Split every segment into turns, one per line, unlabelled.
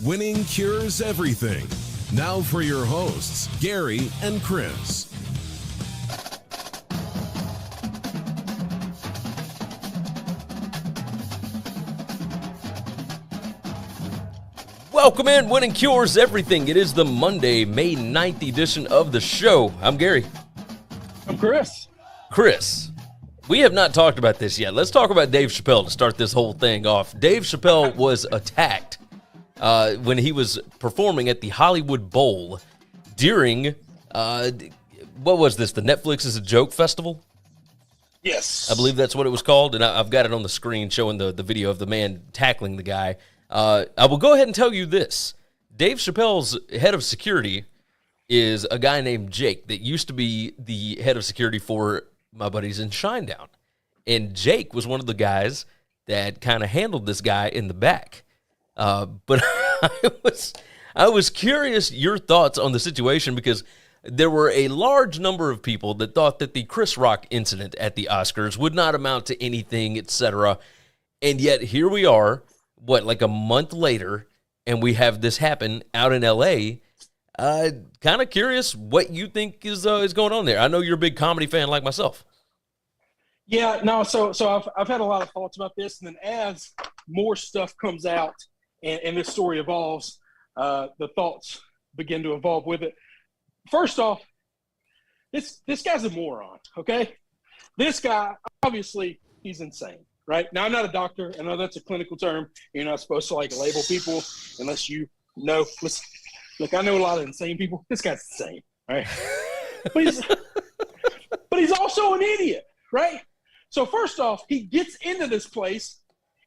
Winning cures everything. Now for your hosts, Gary and Chris.
Welcome in, Winning Cures Everything. It is the Monday, May 9th edition of the show. I'm Gary.
I'm Chris.
Chris, we have not talked about this yet. Let's talk about Dave Chappelle to start this whole thing off. Dave Chappelle was attacked when he was performing at the Hollywood Bowl during, what was this, the Netflix is a Joke Festival?
Yes.
I believe that's what it was called, and I've got it on the screen showing the video of the man tackling the guy. I will go ahead and tell you this. Dave Chappelle's head of security is a guy named Jake that used to be the head of security for my buddies in Shinedown. And Jake was one of the guys that kind of handled this guy in the back. But I was curious your thoughts on the situation because there were a large number of people that thought that the Chris Rock incident at the Oscars would not amount to anything, etc. And yet here we are, like a month later, and we have this happen out in L.A., kind of curious what you think is going on there. I know you're a big comedy fan like myself.
Yeah, no, so I've had a lot of thoughts about this, and then as more stuff comes out and this story evolves, the thoughts begin to evolve with it. First off, this guy's a moron, okay? This guy, obviously, he's insane. Right? Now, I'm not a doctor. I know that's a clinical term. You're not supposed to, label people unless you know. Listen, look, I know a lot of insane people. This guy's insane, right? but he's also an idiot, right? So, first off, he gets into this place,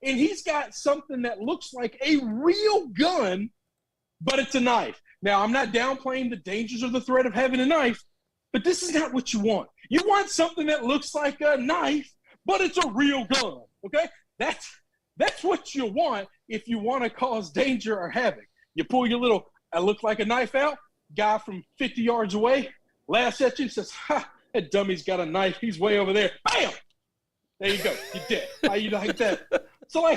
and he's got something that looks like a real gun, but it's a knife. Now, I'm not downplaying the dangers of the threat of having a knife, but this is not what you want. You want something that looks like a knife, but it's a real gun. Okay, that's what you want if you want to cause danger or havoc. You pull your little, I look like a knife out, guy from 50 yards away, laughs at you and says, ha, that dummy's got a knife. He's way over there. Bam! There you go. You're dead. How you like that? So,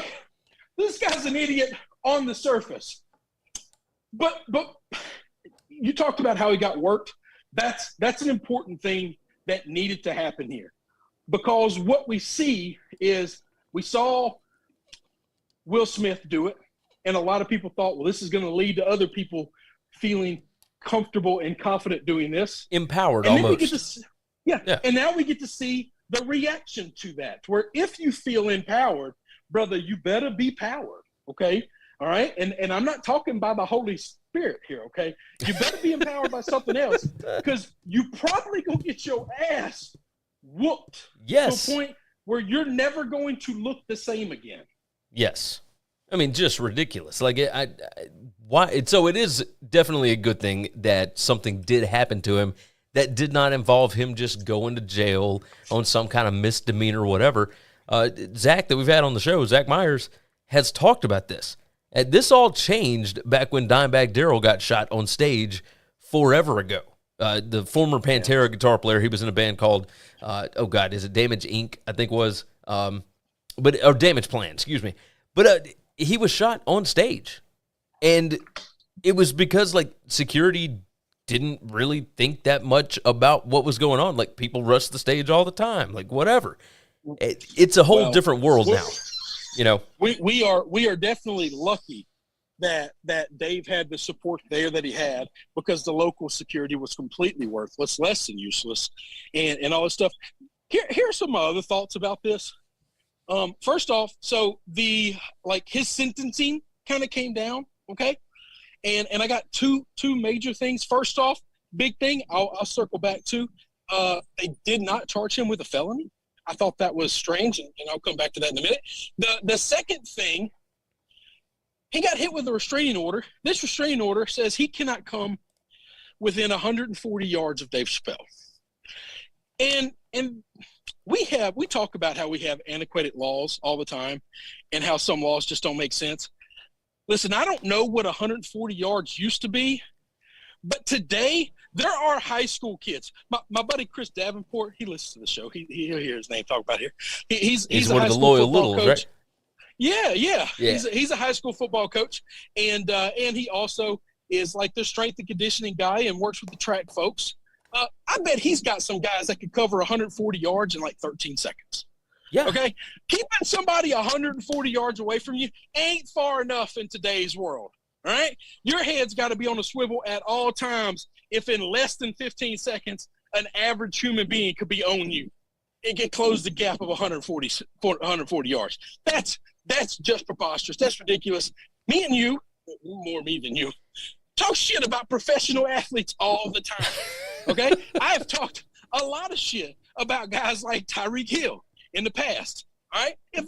this guy's an idiot on the surface. But you talked about how he got worked. That's an important thing that needed to happen here. Because what we see is we saw Will Smith do it, and a lot of people thought, well, this is going to lead to other people feeling comfortable and confident doing this.
Empowered
and
almost.
Yeah, and now we get to see the reaction to that, where if you feel empowered, brother, you better be powered, okay? All right? And I'm not talking by the Holy Spirit here, okay? You better be empowered by something else because you probably going to get your ass whooped to a point where you're never going to look the same again.
Yes. I mean, just ridiculous. Why? So it is definitely a good thing that something did happen to him that did not involve him just going to jail on some kind of misdemeanor or whatever. Zach, that we've had on the show, Zach Myers, has talked about this. This all changed back when Dimebag Darrell got shot on stage forever ago. The former Pantera guitar player, he was in a band called, is it Damage Inc., I think was, or Damage Plan, excuse me. But he was shot on stage. And it was because, security didn't really think that much about what was going on. People rush the stage all the time, whatever. It's a whole different world now, you know.
We are definitely lucky that Dave had the support there that he had because the local security was completely worthless, less than useless, and all this stuff. Here's some other thoughts about this. First off, so his sentencing kind of came down, okay? And I got two major things. First off, big thing, I'll circle back to, they did not charge him with a felony. I thought that was strange, and I'll come back to that in a minute. The second thing, he got hit with a restraining order. This restraining order says he cannot come within 140 yards of Dave Chappelle. And we talk about how we have antiquated laws all the time and how some laws just don't make sense. Listen, I don't know what 140 yards used to be, but today there are high school kids. My buddy Chris Davenport, he listens to the show. He'll hear his name talk about here. He's
one of the loyal littles, right?
Yeah.
Yeah.
He's a high school football coach, and he also is like the strength and conditioning guy and works with the track folks. I bet he's got some guys that could cover 140 yards in like 13 seconds.
Yeah.
Okay? Keeping somebody 140 yards away from you ain't far enough in today's world. All right? Your head's got to be on a swivel at all times if in less than 15 seconds an average human being could be on you and can close the gap of 140 yards. That's just preposterous. That's ridiculous. Me and you, more me than you, talk shit about professional athletes all the time. Okay? I have talked a lot of shit about guys like Tyreek Hill in the past. All right? If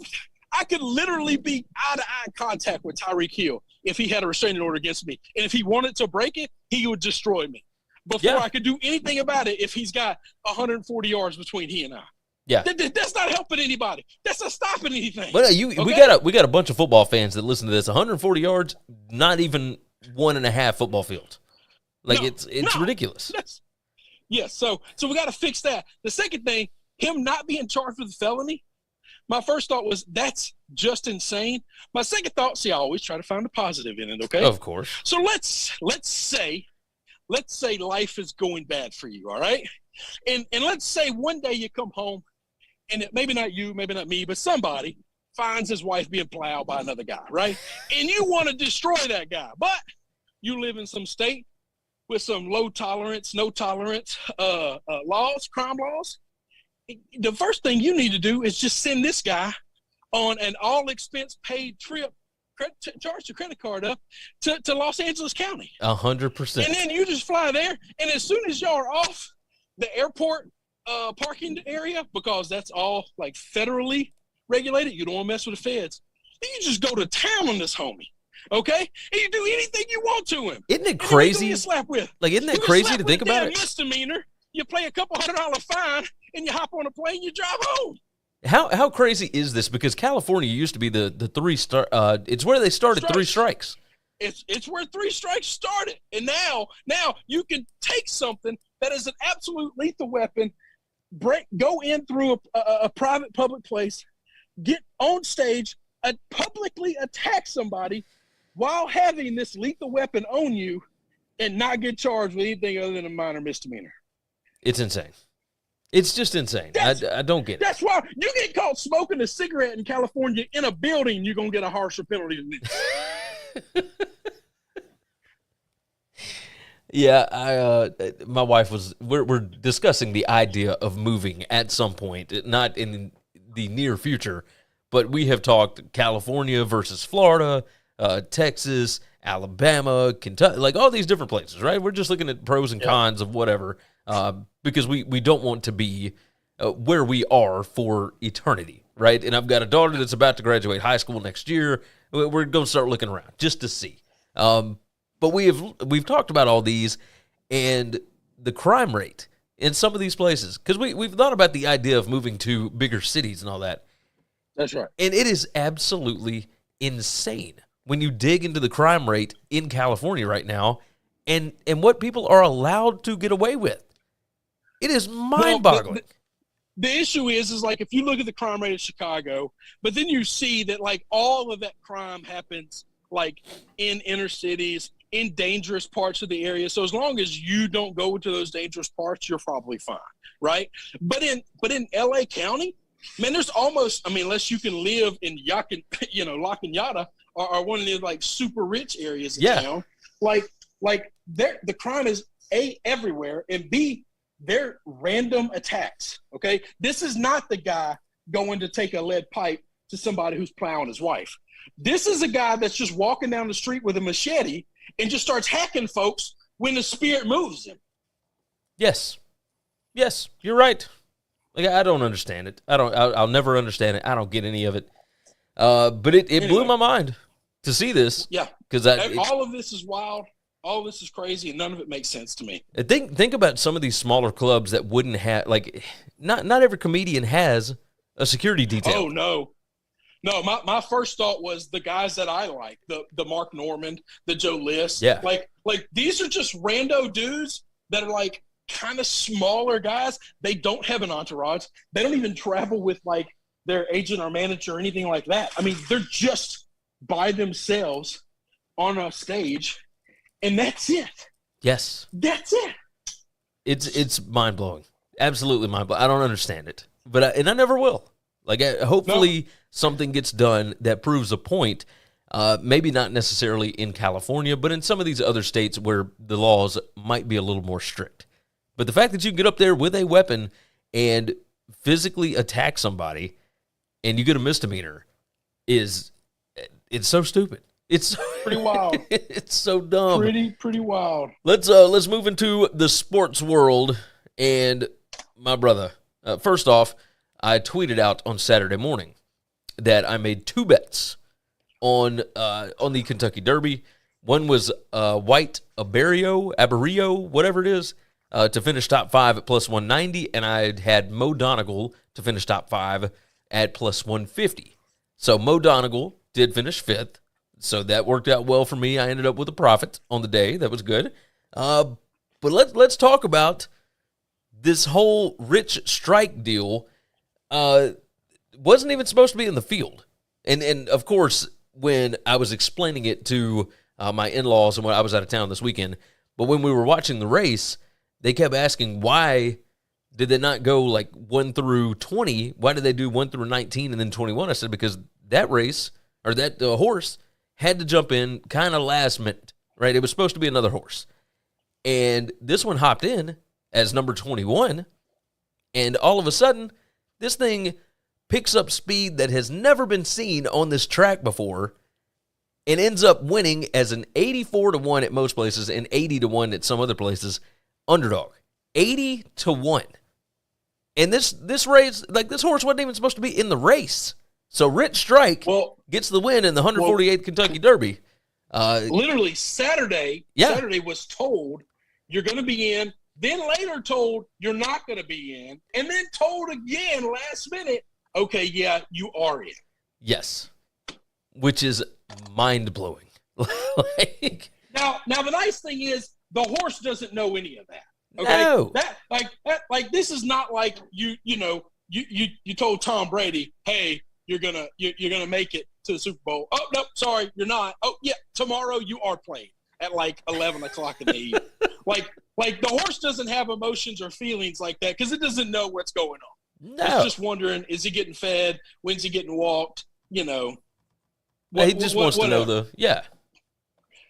I could literally be eye-to-eye contact with Tyreek Hill if he had a restraining order against me. And if he wanted to break it, he would destroy me before I could do anything about it if he's got 140 yards between he and I.
Yeah.
That's not helping anybody. That's not stopping anything.
Well, we got a bunch of football fans that listen to this. 140 yards, not even 1.5 football field. Like it's ridiculous.
Yes. So we got to fix that. The second thing, him not being charged with a felony. My first thought was that's just insane. My second thought, I always try to find a positive in it. Okay.
Of course.
So let's say life is going bad for you. All right. And let's say one day you come home and maybe not you, maybe not me, but somebody finds his wife being plowed by another guy. Right. And you want to destroy that guy, but you live in some state with some low tolerance, no tolerance laws, crime laws. The first thing you need to do is just send this guy on an all expense paid trip, charge the credit card up to Los Angeles County.
100%.
And then you just fly there. And as soon as y'all are off the airport parking area, because that's all like federally regulated, you don't want to mess with the feds. Then you just go to town on this homie. Okay? And you do anything you want to him.
Isn't it crazy?
You slap with.
Like, isn't that crazy to think about it?
Misdemeanor. You pay a couple $100 fine, and you hop on a plane, you drive home.
How crazy is this? Because California used to be the 3-star. It's where they started strikes. 3 strikes.
It's where 3 strikes started, and now you can take something that is an absolute lethal weapon, go in through a private public place, get on stage, publicly attack somebody while having this lethal weapon on you, and not get charged with anything other than a minor misdemeanor.
It's insane. It's just insane. I don't get it.
That's why you get caught smoking a cigarette in California in a building, you're going to get a harsher penalty than this.
Yeah, my wife we're discussing the idea of moving at some point, not in the near future, but we have talked California versus Florida, Texas, Alabama, Kentucky, like all these different places, right? We're just looking at pros and cons of whatever. Because we don't want to be where we are for eternity, right? And I've got a daughter that's about to graduate high school next year. We're going to start looking around just to see. But we've talked about all these and the crime rate in some of these places, because we've thought about the idea of moving to bigger cities and all that.
That's right.
And it is absolutely insane when you dig into the crime rate in California right now and what people are allowed to get away with. It is mind-boggling.
The issue is like if you look at the crime rate of Chicago, but then you see that like all of that crime happens like in inner cities, in dangerous parts of the area. So as long as you don't go to those dangerous parts, you're probably fine, right? But in LA County, man, there's almost, unless you can live in La Cañada or one of the like super rich areas of town, like the crime is A, everywhere, and B, they're random attacks, okay? This is not the guy going to take a lead pipe to somebody who's plowing his wife. This is a guy that's just walking down the street with a machete and just starts hacking folks when the spirit moves him.
Yes, you're right. Like, I don't understand it. I'll never understand it. I don't get any of it. But it blew my mind to see this.
Yeah,
because
all of this is wild. All of this is crazy, and none of it makes sense to me.
Think about some of these smaller clubs that wouldn't have, like, not every comedian has a security detail.
Oh, no. No, my first thought was the guys that I like, the Mark Normand, the Joe List.
Yeah.
Like these are just rando dudes that are like kind of smaller guys. They don't have an entourage. They don't even travel with like their agent or manager or anything like that. I mean, they're just by themselves on a stage, and that's it.
Yes.
That's it.
It's mind-blowing. Absolutely mind-blowing. I don't understand it. But I never will. Like, hopefully something gets done that proves a point. Maybe not necessarily in California, but in some of these other states where the laws might be a little more strict. But the fact that you can get up there with a weapon and physically attack somebody and you get a misdemeanor it's so stupid. It's
pretty wild.
It's so dumb.
Pretty wild.
Let's move into the sports world. And my brother, first off, I tweeted out on Saturday morning that I made 2 bets on the Kentucky Derby. One was White Aberrio, whatever it is, to finish top 5 at plus 190, and I had Mo Donegal to finish top 5 at plus 150. So Mo Donegal did finish 5th, so that worked out well for me. I ended up with a profit on the day. That was good. But let's talk about this whole Rich Strike deal. Wasn't even supposed to be in the field. And of course, when I was explaining it to my in-laws and when I was out of town this weekend, but when we were watching the race, they kept asking, why did they not go like 1 through 20? Why did they do 1 through 19 and then 21? I said, because that race, or that horse, had to jump in kind of last minute, right? It was supposed to be another horse. And this one hopped in as number 21, and all of a sudden, this thing picks up speed that has never been seen on this track before and ends up winning as an 84-1 at most places and 80-1 at some other places underdog. 80-1. And this race, like, this horse wasn't even supposed to be in the race. So Rich Strike gets the win in the 148th Kentucky Derby.
Literally Saturday was told you're going to be in, then later told you're not going to be in, and then told again last minute, okay, yeah, you are in.
Yes. Which is mind-blowing. Like,
now the nice thing is the horse doesn't know any of that. Okay?
No.
That this is not like you told Tom Brady, hey, you're gonna make it to the Super Bowl. Oh no, sorry, you're not. Oh yeah, tomorrow you are playing at like 11 o'clock in the evening. Like the horse doesn't have emotions or feelings like that because it doesn't know what's going on.
No.
It's just wondering, is he getting fed? When's he getting walked?
He just wants to know
Yeah.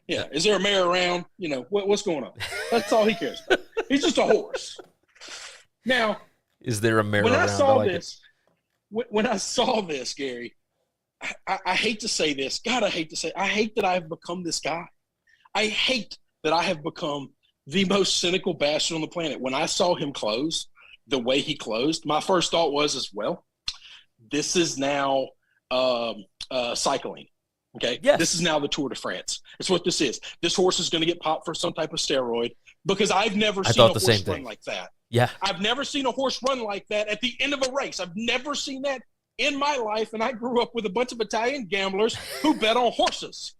Is there a mayor around? What's going on? That's all he cares about. He's just a horse. Now,
is there a mayor
when
around?
I saw this, when I saw this, Gary, I hate to say this. God, I hate that I have become this guy. I hate that I have become the most cynical bastard on the planet. When I saw him close the way he closed, my first thought was as well, this is now cycling. Okay?
Yes.
This is now the Tour de France. It's what this is. This horse is going to get popped for some type of steroid because I've never seen a horse run like that.
Yeah.
I've never seen a horse run like that at the end of a race. I've never seen that in my life, and I grew up with a bunch of Italian gamblers who bet on horses.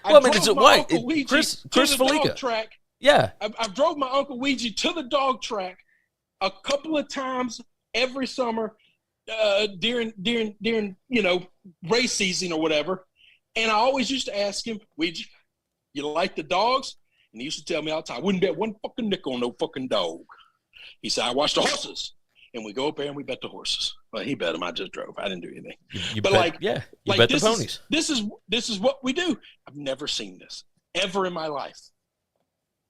Well, I mean, it's white. Chris Felica.
Track.
Yeah.
I drove my Uncle Ouija to the dog track a couple of times every summer during race season or whatever. And I always used to ask him, Ouija, you like the dogs? And he used to tell me all the time, I wouldn't bet one fucking nickel on no fucking dog. He said, I watch the horses. And we go up there and we bet the horses. Well, he bet them. I just drove. I didn't do anything.
You bet the ponies.
This is what we do. I've never seen this ever in my life.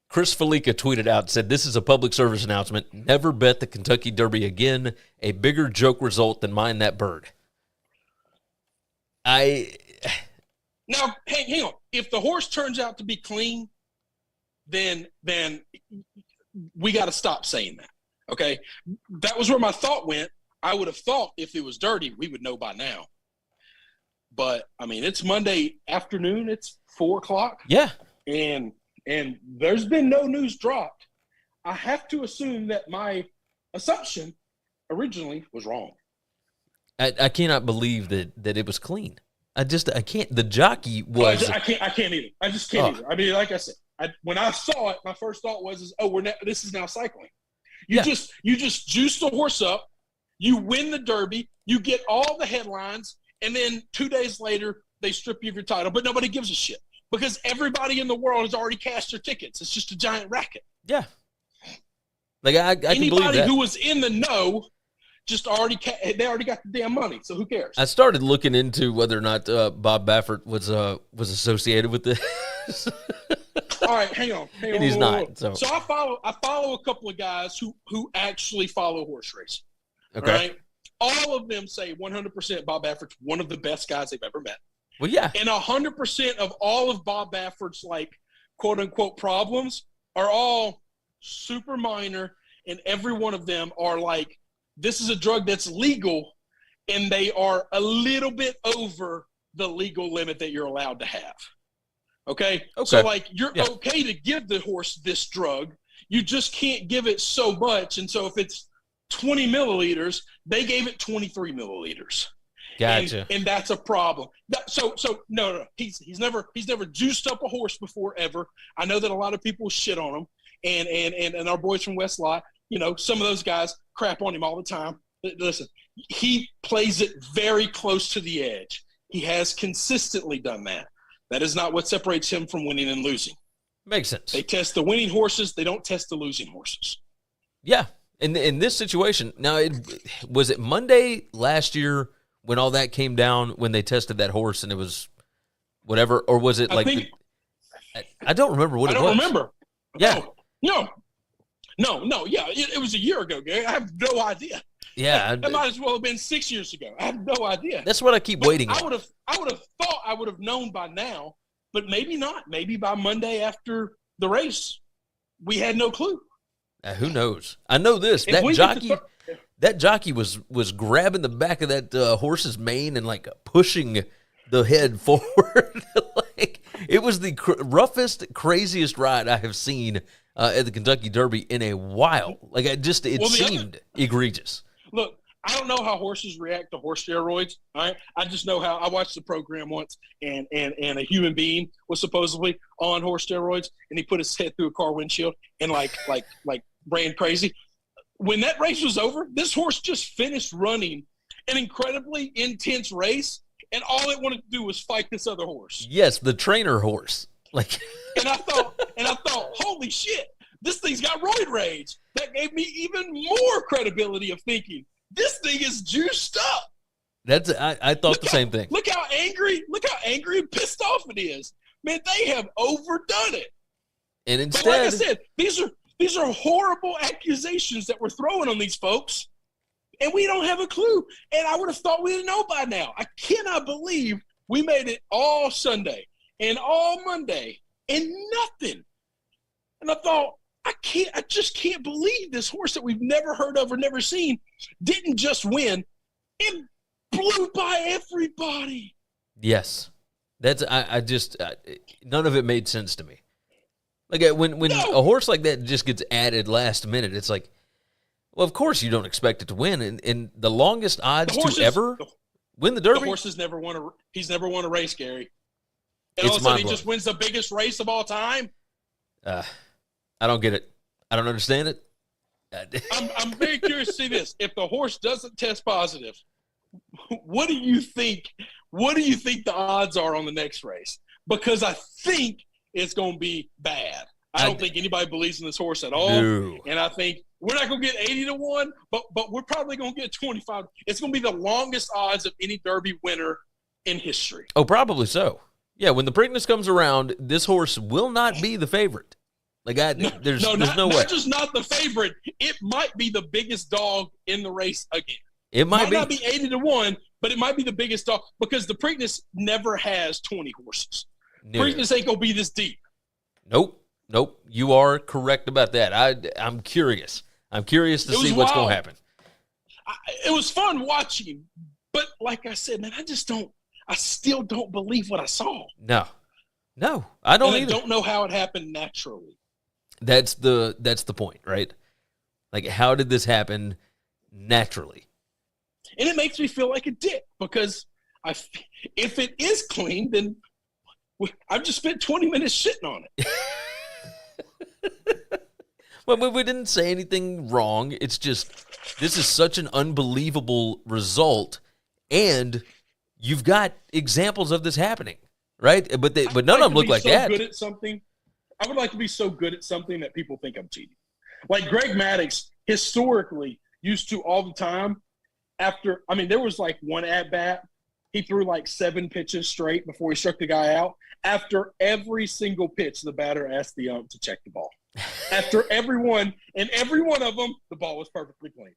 Chris Felica tweeted out, said, this is a public service announcement. Never bet the Kentucky Derby again. A bigger joke result than mind that bird.
Now, hang on. If the horse turns out to be clean, then we got to stop saying that. Okay? That was where my thought went. I would have thought if it was dirty, we would know by now. But, I mean, it's Monday afternoon. It's 4 o'clock.
Yeah.
And there's been no news dropped. I have to assume that my assumption originally was wrong.
I cannot believe that it was clean. I can't. The jockey was.
I can't either. I just can't either. I mean, like I said, when I saw it, my first thought was, this is now cycling. You just juice the horse up, You win the Derby, you get all the headlines, and then 2 days later, they strip you of your title. But nobody gives a shit because everybody in the world has already cashed their tickets. It's just a giant racket.
Yeah. Like I can believe that.
Anybody who was in the know just they already got the damn money, so who cares?
I started looking into whether or not Bob Baffert was associated with this.
All right, hang on.
And he's not. So
I follow a couple of guys who actually follow horse racing.
okay.
Right? All of them say 100% Bob Baffert's one of the best guys they've ever met.
Well, yeah.
And 100% of all of Bob Baffert's like quote unquote problems are all super minor, and every one of them are like, this is a drug that's legal, and they are a little bit over the legal limit that you're allowed to have. Okay? So, like, you're okay to give the horse this drug. You just can't give it so much. And so if it's 20 milliliters, they gave it 23 milliliters.
Gotcha.
And that's a problem. So no. He's never juiced up a horse before, ever. I know that a lot of people shit on him. And our boys from West Lot, some of those guys crap on him all the time. But listen, he plays it very close to the edge. He has consistently done that. That is not what separates him from winning and losing.
Makes sense.
They test the winning horses. They don't test the losing horses.
Yeah. In this situation, now, was it Monday last year when all that came down, when they tested that horse and it was whatever, or was it I don't remember what it was.
I don't remember.
Yeah.
No. Yeah, it was a year ago, Gary. I have no idea.
Yeah.
That might as well have been 6 years ago. I have no idea.
That's what I keep waiting on.
I would have thought I would have known by now, but maybe not. Maybe by Monday after the race, we had no clue.
Who knows? I know this. That jockey was grabbing the back of that horse's mane and like pushing the head forward. Like, it was the roughest, craziest ride I have seen at the Kentucky Derby in a while. Like, it seemed egregious.
Look, I don't know how horses react to horse steroids. All right, I just know how I watched the program once, and a human being was supposedly on horse steroids, and he put his head through a car windshield and like ran crazy. When that race was over, this horse just finished running an incredibly intense race, and all it wanted to do was fight this other horse.
Yes, the trainer horse. Like,
and I thought, holy shit, this thing's got roid rage. That gave me even more credibility of thinking this thing is juiced up.
I thought the same thing.
Look how angry and pissed off it is. Man, they have overdone it.
And instead,
but like I said, these are horrible accusations that we're throwing on these folks, and we don't have a clue. And I would have thought we'd know by now. I cannot believe we made it all Sunday and all Monday and nothing. And I thought, I just can't believe this horse that we've never heard of or never seen didn't just win. It blew by everybody.
Yes. None of it made sense to me. Like, when a horse like that just gets added last minute, it's like, well, of course you don't expect it to win. And the longest odds to ever win the Derby.
The horse has never won a race, Gary. And all of a sudden he just wins the biggest race of all time.
I don't get it. I don't understand it.
I'm very curious to see this. If the horse doesn't test positive, what do you think? What do you think the odds are on the next race? Because I think it's going to be bad. I don't think anybody believes in this horse at all.
No.
And I think we're not going to get 80-1, but we're probably going to get 25. It's going to be the longest odds of any Derby winner in history.
Oh, probably so. Yeah, when the Preakness comes around, this horse will not be the favorite. Like, there's no way.
Not just not the favorite. It might be the biggest dog in the race again.
It might
not be 80-1, but it might be the biggest dog because the Preakness never has 20 horses. No. Preakness ain't going to be this deep.
Nope. You are correct about that. I'm curious. I'm curious to see what's going to happen.
It was fun watching, but like I said, man, I still don't believe what I saw.
No, I don't either.
I don't know how it happened naturally.
That's the point, right? Like, how did this happen naturally?
And it makes me feel like a dick because if it is clean, then I've just spent 20 minutes shitting on it.
Well, we didn't say anything wrong. It's just this is such an unbelievable result, and you've got examples of this happening, right? But none of them look like that.
Good at something. I would like to be so good at something that people think I'm cheating. Like Greg Maddux historically used to all the time there was like one at bat. He threw like 7 pitches straight before he struck the guy out. After every single pitch, the batter asked the ump to check the ball. After every one of them, the ball was perfectly clean.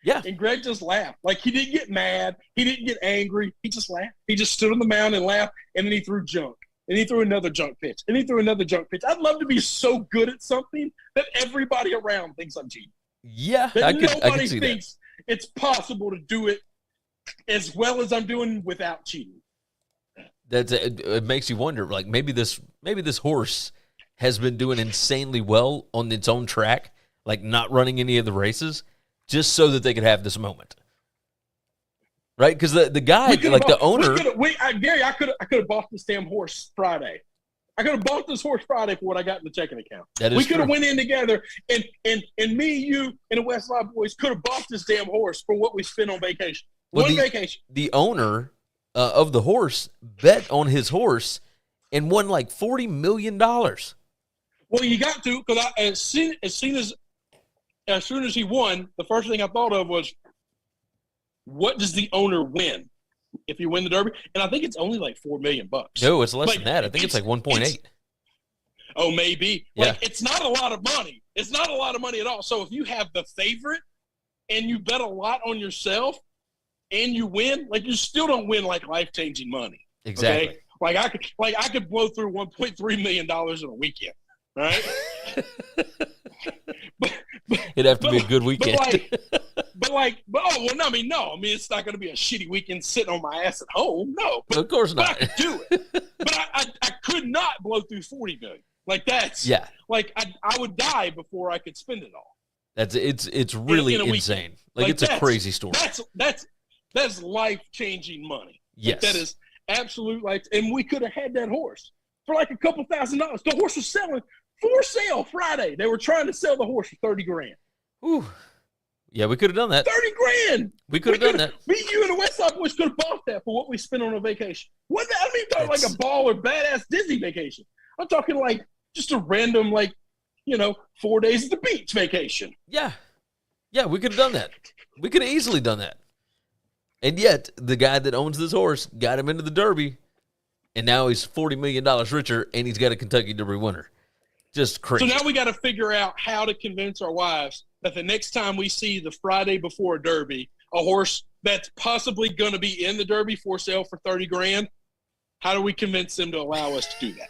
Yeah.
And Greg just laughed. Like, he didn't get mad. He didn't get angry. He just laughed. He just stood on the mound and laughed, and then he threw junk. And he threw another junk pitch. And he threw another junk pitch. I'd love to be so good at something that everybody around thinks I'm cheating.
Yeah,
that
I
nobody
could see
thinks it's possible to do it as well as I'm doing without cheating.
It makes you wonder, like maybe this horse has been doing insanely well on its own track, like not running any of the races, just so that they could have this moment. Right? Because the guy, like the owner.
Gary, I could have bought this damn horse Friday. I could have bought this horse Friday for what I got in the checking account. We could have went in together, and me, you, and the Westside boys could have bought this damn horse for what we spent on vacation. Vacation. The
owner of the horse bet on his horse and won like $40 million.
Well, you got to, because as soon as he won, the first thing I thought of was, what does the owner win if you win the Derby? And I think it's only like $4 million.
No, it's less than that. I think it's like 1.8.
Oh, maybe.
Yeah.
Like, it's not a lot of money. It's not a lot of money at all. So if you have the favorite and you bet a lot on yourself and you win, like, you still don't win like life-changing money.
Exactly.
Okay? I could blow through $1.3 million in a weekend, right?
It'd have to be a good weekend.
No. It's not going to be a shitty weekend sitting on my ass at home. No,
of course not.
I could do it. But I could not blow through $40 million. Like, that's like I would die before I could spend it all.
It's really insane. Like it's a crazy story.
That's life-changing money.
Yes,
like, that is absolute life. And we could have had that horse for like a couple $1,000s. The horse was selling for sale Friday. They were trying to sell the horse for $30,000.
Ooh. Yeah, we could have done that.
$30,000.
We could have done that.
Me, you, and the Westside boys could have bought that for what we spent on a vacation. I don't even talk like a baller, badass Disney vacation. I'm talking like just a random, 4 days at the beach vacation.
Yeah. Yeah, we could have done that. We could have easily done that. And yet, the guy that owns this horse got him into the Derby, and now he's $40 million richer, and he's got a Kentucky Derby winner. Just crazy.
So now we got to figure out how to convince our wives that the next time we see the Friday before a Derby, a horse that's possibly going to be in the Derby for sale for $30,000, how do we convince them to allow us to do that?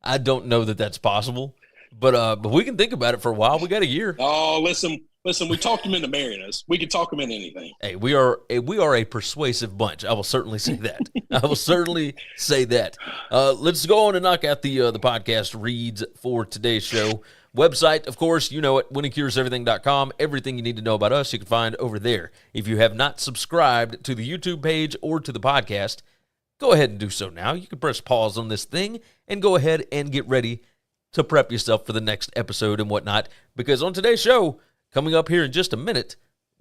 I don't know that that's possible, but we can think about it for a while. We got a year.
Oh, listen, we talked them into marrying us. We can talk them into anything.
Hey, we are a persuasive bunch. I will certainly say that. I will certainly say that. Let's go on and knock out the podcast reads for today's show. Website, of course, you know it, winningcureseverything.com. Everything you need to know about us, you can find over there. If you have not subscribed to the YouTube page or to the podcast, go ahead and do so now. You can press pause on this thing and go ahead and get ready to prep yourself for the next episode and whatnot, because on today's show, coming up here in just a minute,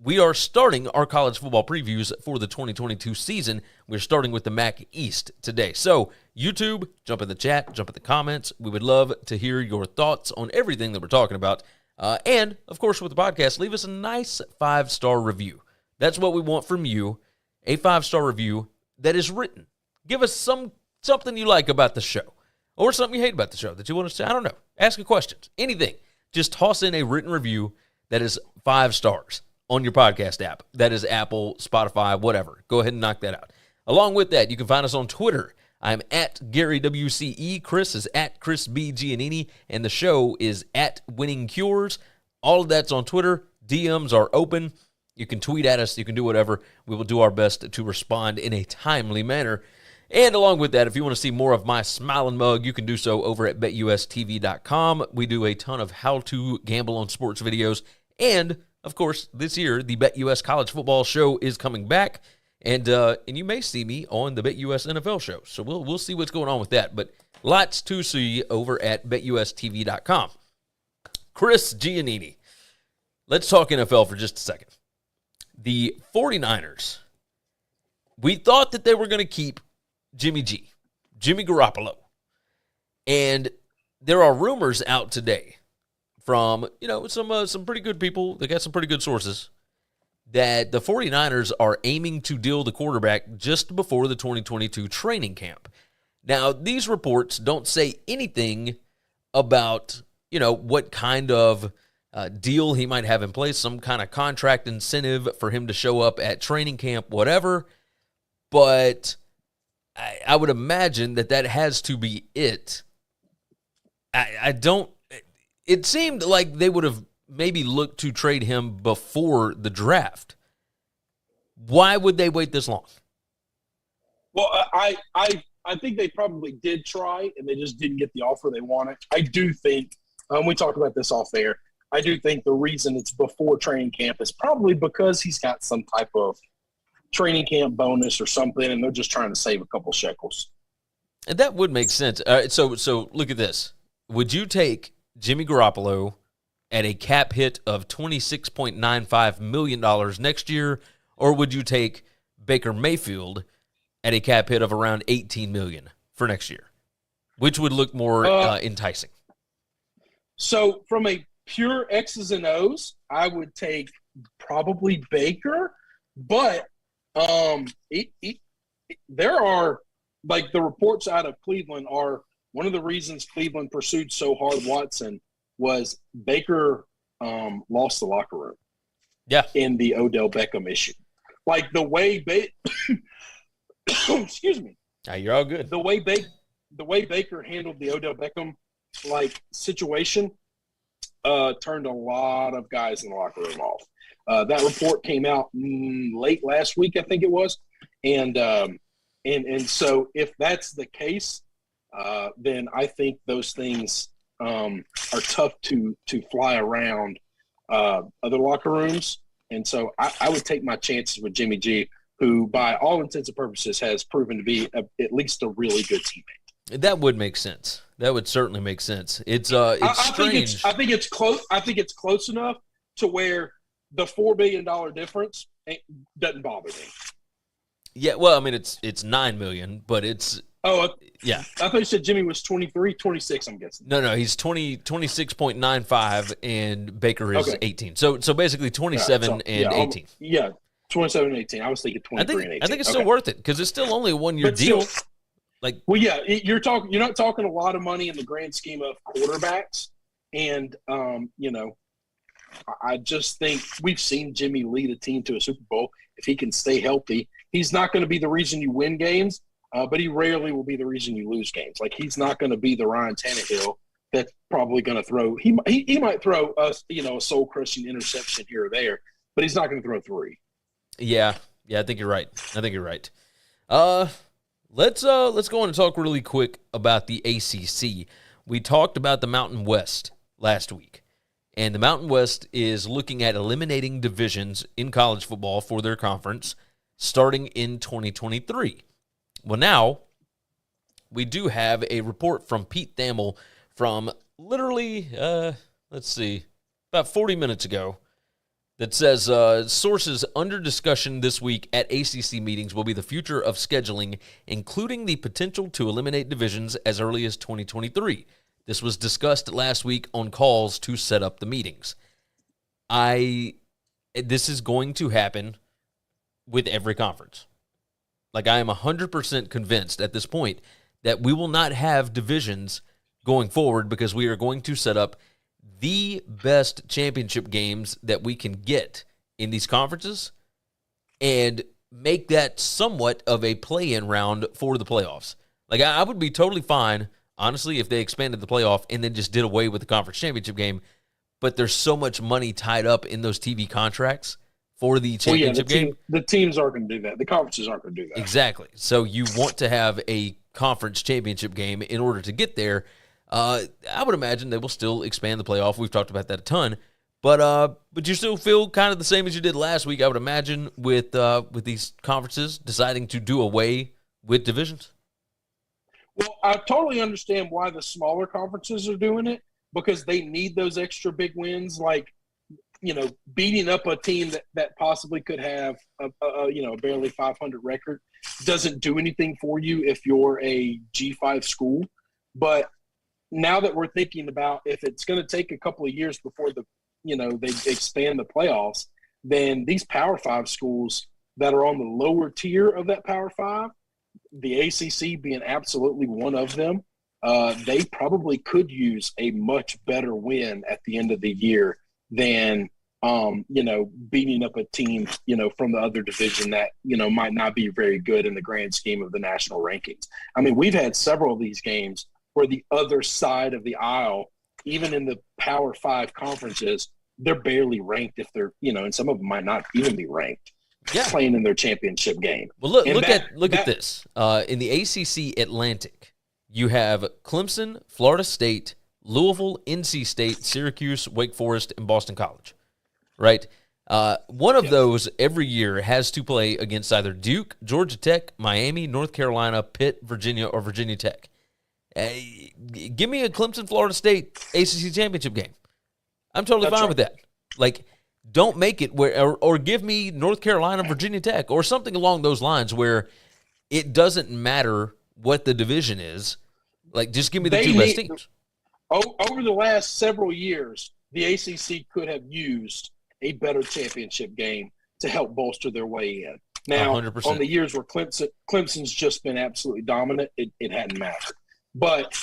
we are starting our college football previews for the 2022 season. We're starting with the MAC East today. So, YouTube, jump in the chat, jump in the comments. We would love to hear your thoughts on everything that we're talking about. And, of course, with the podcast, leave us a nice 5-star review. That's what we want from you, a 5-star review that is written. Give us something you like about the show, or something you hate about the show that you want to say. I don't know. Ask a question. Anything. Just toss in a written review that is 5 stars on your podcast app. That is Apple, Spotify, whatever. Go ahead and knock that out. Along with that, you can find us on Twitter. I'm at Gary WCE. Chris is at Chris B. Giannini. And the show is at Winning Cures. All of that's on Twitter. DMs are open. You can tweet at us. You can do whatever. We will do our best to respond in a timely manner. And along with that, if you want to see more of my smiling mug, you can do so over at BetUSTV.com. We do a ton of how-to gamble on sports videos. And, of course, this year, the BetUS College Football Show is coming back. And you may see me on the BetUS NFL Show. So we'll see what's going on with that. But lots to see over at BetUSTV.com. Chris Giannini. Let's talk NFL for just a second. The 49ers, we thought that they were going to keep Jimmy Garoppolo. And there are rumors out today from, some pretty good people. They got some pretty good sources that the 49ers are aiming to deal the quarterback just before the 2022 training camp. Now, these reports don't say anything about, what kind of deal he might have in place, some kind of contract incentive for him to show up at training camp, whatever. But I would imagine that has to be it. It seemed like they would have maybe looked to trade him before the draft. Why would they wait this long?
Well, I think they probably did try, and they just didn't get the offer they wanted. I do think, we talked about this off air, I do think the reason it's before training camp is probably because he's got some type of training camp bonus or something, and they're just trying to save a couple shekels.
And that would make sense. So look at this. Would you take Jimmy Garoppolo at a cap hit of $26.95 million next year, or would you take Baker Mayfield at a cap hit of around $18 million for next year? Which would look more enticing?
So from a pure X's and O's, I would take probably Baker, but there are, like, the reports out of Cleveland are one of the reasons Cleveland pursued so hard Watson was Baker lost the locker room.
Yeah.
In the Odell Beckham issue. Like the way excuse me.
You're all good.
The way Baker handled the Odell Beckham situation turned a lot of guys in the locker room off. That report came out late last week, I think it was, and so if that's the case, then I think those things are tough to fly around other locker rooms, and so I would take my chances with Jimmy G, who by all intents and purposes has proven to be at least a really good teammate.
That would make sense. That would certainly make sense. It's strange.
I think it's close. I think it's close enough to where the $4 billion difference doesn't bother me.
Yeah, well, I mean, it's $9 million, but it's yeah.
I thought you said Jimmy was 23, 26. I'm guessing.
No, he's 26.95, and Baker is 18. So basically 27 and 18.
Yeah, 27 and 18. I was thinking 23 and 18.
I think it's still worth it because it's still only a 1-year deal.
You're not talking a lot of money in the grand scheme of quarterbacks, and I just think we've seen Jimmy lead a team to a Super Bowl. If he can stay healthy, he's not going to be the reason you win games, but he rarely will be the reason you lose games. Like, he's not going to be the Ryan Tannehill that's probably going to throw. He might throw a soul-crushing interception here or there, but he's not going to throw 3.
Yeah, I think you're right. Let's go on and talk really quick about the ACC. We talked about the Mountain West last week. And the Mountain West is looking at eliminating divisions in college football for their conference starting in 2023. Well, now we do have a report from Pete Thamel from literally, about 40 minutes ago that says sources under discussion this week at ACC meetings will be the future of scheduling, including the potential to eliminate divisions as early as 2023. This was discussed last week on calls to set up the meetings. This is going to happen with every conference. Like, I am 100% convinced at this point that we will not have divisions going forward because we are going to set up the best championship games that we can get in these conferences and make that somewhat of a play-in round for the playoffs. Like, I would be totally fine, honestly, if they expanded the playoff and then just did away with the conference championship game, but there's so much money tied up in those TV contracts for the championship game.
The teams aren't going to do that. The conferences aren't going to do that.
Exactly. So you want to have a conference championship game in order to get there. I would imagine they will still expand the playoff. We've talked about that a ton. But you still feel kind of the same as you did last week, I would imagine, with these conferences deciding to do away with divisions?
Well, I totally understand why the smaller conferences are doing it. because they need those extra big wins, like, beating up a team that possibly could have a barely 500 record doesn't do anything for you if you're a G5 school. But now that we're thinking about if it's going to take a couple of years before they expand the playoffs, then these Power 5 schools that are on the lower tier of that Power 5, the ACC being absolutely one of them, they probably could use a much better win at the end of the year than beating up a team, from the other division that, might not be very good in the grand scheme of the national rankings. I mean, we've had several of these games where the other side of the aisle, even in the Power 5 conferences, they're barely ranked if they're, and some of them might not even be ranked, playing in their championship game.
Well, look at this. In the ACC Atlantic, you have Clemson, Florida State, Louisville, NC State, Syracuse, Wake Forest, and Boston College. Right? One of those every year has to play against either Duke, Georgia Tech, Miami, North Carolina, Pitt, Virginia, or Virginia Tech. Give me a Clemson, Florida State ACC championship game. I'm totally fine with that. Like, don't make it where, or give me North Carolina, Virginia Tech, or something along those lines where it doesn't matter what the division is. Like, just give me the two best teams.
Over the last several years, the ACC could have used a better championship game to help bolster their way in. Now,
100%.
On the years where Clemson's just been absolutely dominant, it hadn't mattered. But,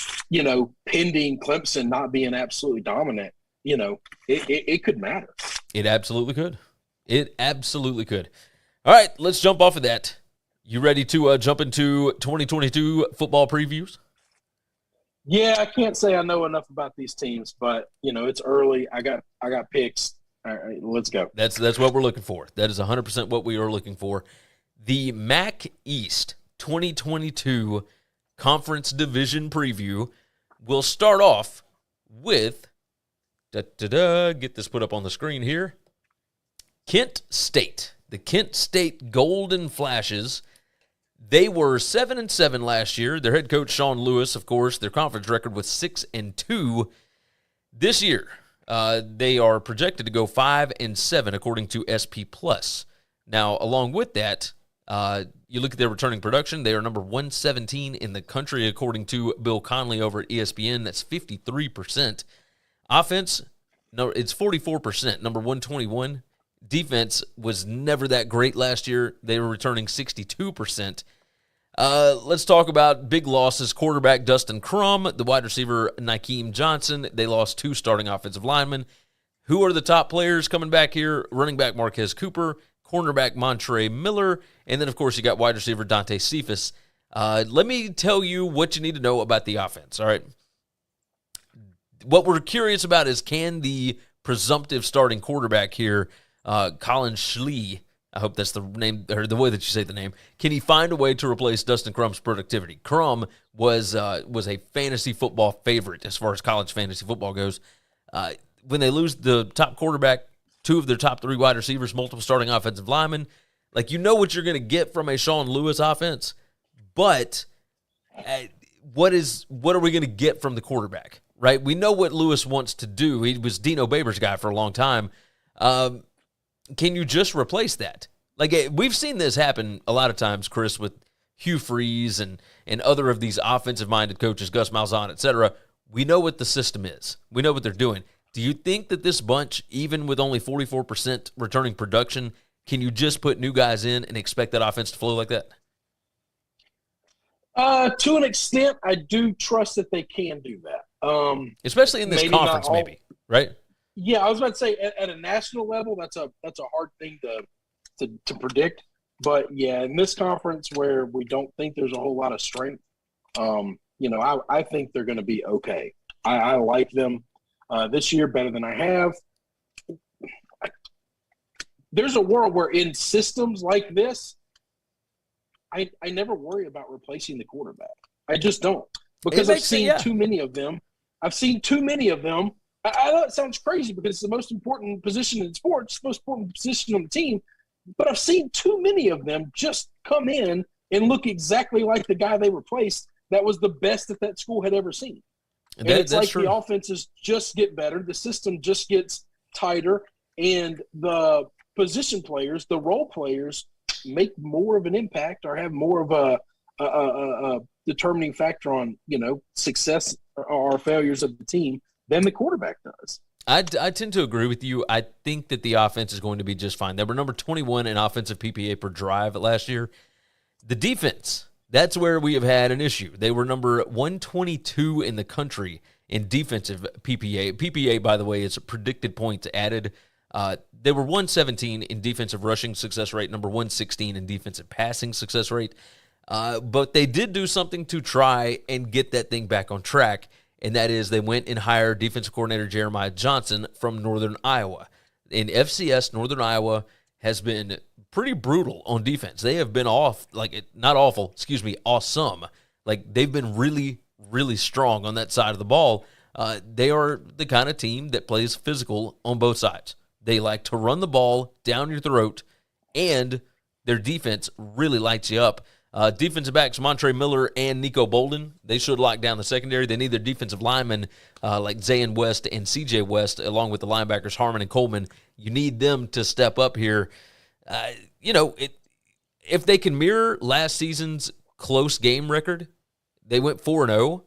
pending Clemson not being absolutely dominant, it could matter.
It absolutely could. It absolutely could. All right, let's jump off of that. You ready to jump into 2022 football previews?
Yeah, I can't say I know enough about these teams, but, it's early. I got picks. All right, let's go.
That's what we're looking for. That is 100% what we are looking for. The MAC East 2022 Conference Division Preview will start off with, get this put up on the screen here, Kent State. The Kent State Golden Flashes. They were 7-7 last year. Their head coach, Sean Lewis, of course, their conference record was 6-2. This year, they are projected to go 5-7 according to SP+. Now, along with that, you look at their returning production. They are number 117 in the country according to Bill Conley over at ESPN. That's 53%. Offense, no, it's 44%, number 121. Defense was never that great last year. They were returning 62%. Let's talk about big losses. Quarterback Dustin Crum, the wide receiver Nykeem Johnson. They lost 2 starting offensive linemen. Who are the top players coming back here? Running back Marquez Cooper, cornerback Montre Miller, and then, of course, you got wide receiver Dante Cephas. Let me tell you what you need to know about the offense, all right? What we're curious about is, can the presumptive starting quarterback here, Colin Schlee, I hope that's the name, or the way that you say the name, can he find a way to replace Dustin Crum's productivity? Crum was a fantasy football favorite as far as college fantasy football goes. When they lose the top quarterback, 2 of their top 3 wide receivers, multiple starting offensive linemen, like, you know what you're going to get from a Sean Lewis offense, but what are we going to get from the quarterback, right? We know what Lewis wants to do. He was Dino Babers' guy for a long time. Can you just replace that? Like, we've seen this happen a lot of times, Chris, with Hugh Freeze and other of these offensive-minded coaches, Gus Malzahn, et cetera. We know what the system is. We know what they're doing. Do you think that this bunch, even with only 44% returning production, can you just put new guys in and expect that offense to flow like that?
To an extent, I do trust that they can do that.
Especially in this conference, maybe, right?
Yeah, I was about to say at a national level, that's a hard thing to predict. But yeah, in this conference where we don't think there's a whole lot of strength, I think they're going to be okay. I like them this year better than I have. There's a world where in systems like this, I never worry about replacing the quarterback. I just don't, because I've seen too many of them. I know it sounds crazy because it's the most important position in sports, the most important position on the team, but I've seen too many of them just come in and look exactly like the guy they replaced that was the best that school had ever seen. And it's like true. The offenses just get better. The system just gets tighter. And the position players, the role players, make more of an impact or have more of a determining factor on, success or failures of the team than the quarterback does.
I tend to agree with you. I think that the offense is going to be just fine. They were number 21 in offensive PPA per drive last year. The defense, that's where we have had an issue. They were number 122 in the country in defensive PPA. PPA, by the way, is predicted points added. They were 117 in defensive rushing success rate, number 116 in defensive passing success rate. But they did do something to try and get that thing back on track, and that is they went and hired defensive coordinator Jeremiah Johnson from Northern Iowa. In FCS, Northern Iowa has been pretty brutal on defense. They have been awesome. Like, they've been really, really strong on that side of the ball. They are the kind of team that plays physical on both sides. They like to run the ball down your throat, and their defense really lights you up. Defensive backs Montre Miller and Nico Bolden, they should lock down the secondary. They need their defensive linemen like Zayn West and CJ West, along with the linebackers Harmon and Coleman. You need them to step up here. If they can mirror last season's close game record, they went 4-0,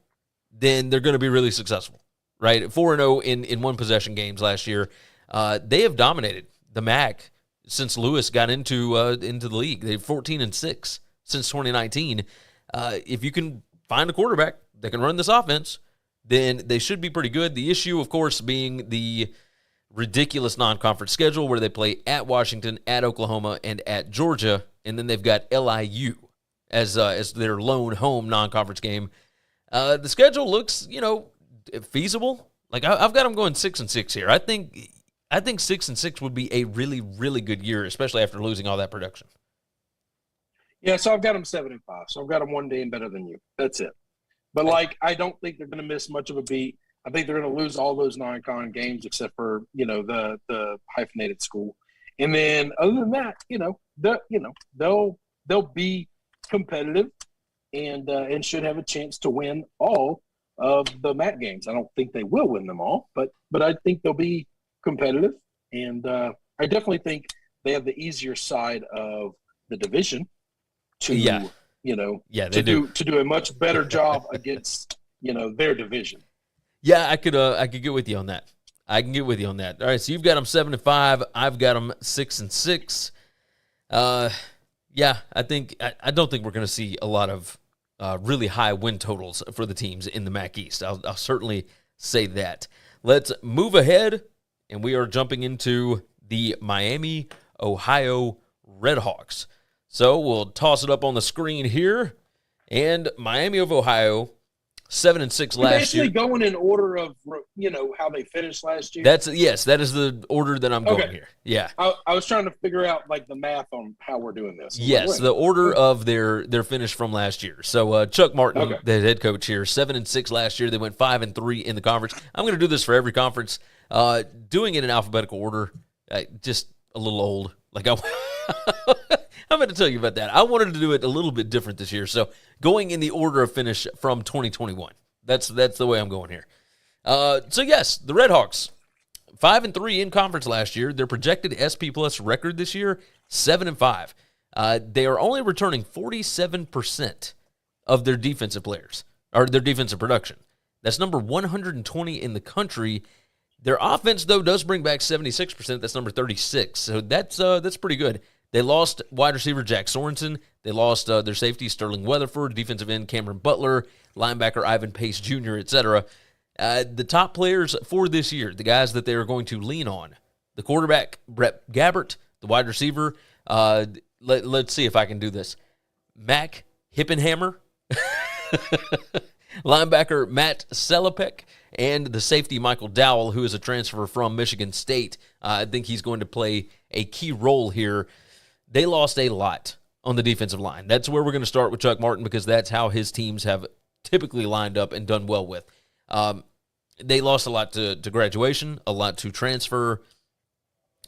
then they're going to be really successful, right? 4-0 in one-possession games last year. They have dominated the MAC since Lewis got into the league. They're 14-6 since 2019. If you can find a quarterback that can run this offense, then they should be pretty good. The issue, of course, being the ridiculous non-conference schedule where they play at Washington, at Oklahoma, and at Georgia, and then they've got LIU as their lone home non-conference game. The schedule looks, feasible. Like, I've got them going 6-6 here. I think 6-6 would be a really, really good year, especially after losing all that production.
Yeah, so I've got them 7-5. So I've got them one game better than you. That's it. But, I don't think they're going to miss much of a beat. I think they're going to lose all those non-con games except for, the hyphenated school. And then other than that, they'll be competitive and should have a chance to win all of the MAC games. I don't think they will win them all, but I think they'll be competitive. And I definitely think they have the easier side of the division to do a much better job against their division.
Yeah, I could get with you on that. I can get with you on that. All right, so you've got them 7-5. I've got them 6-6. I don't think we're going to see a lot of really high win totals for the teams in the MAC East. I'll certainly say that. Let's move ahead, and we are jumping into the Miami, Ohio Redhawks. So we'll toss it up on the screen here. And Miami of Ohio, 7-6 last year.
Basically going in order of, how they finished last year?
That is the order that I'm going here. Yeah.
I was trying to figure out, the math on how we're doing this.
Yes, the order of their finish from last year. So Chuck Martin, the head coach here, 7-6 last year. They went 5-3 in the conference. I'm going to do this for every conference. Doing it in alphabetical order, just a little old. I'm going to tell you about that. I wanted to do it a little bit different this year. So going in the order of finish from 2021. That's the way I'm going here. So yes, the Redhawks, 5-3 in conference last year. Their projected SP Plus record this year, 7-5. They are only returning 47% of their defensive players, or their defensive production. That's number 120 in the country. Their offense, though, does bring back 76%. That's number 36. So that's pretty good. They lost wide receiver Jack Sorensen. They lost their safety Sterling Weatherford, defensive end Cameron Butler, linebacker Ivan Pace Jr., etc. The top players for this year, the guys that they are going to lean on, the quarterback Brett Gabbert, the wide receiver. Let's see if I can do this. Mac Hippenhammer, linebacker Matt Selipek, and the safety Michael Dowell, who is a transfer from Michigan State. I think he's going to play a key role here. They lost a lot on the defensive line. That's where we're going to start with Chuck Martin because that's how his teams have typically lined up and done well with. They lost a lot to graduation, a lot to transfer.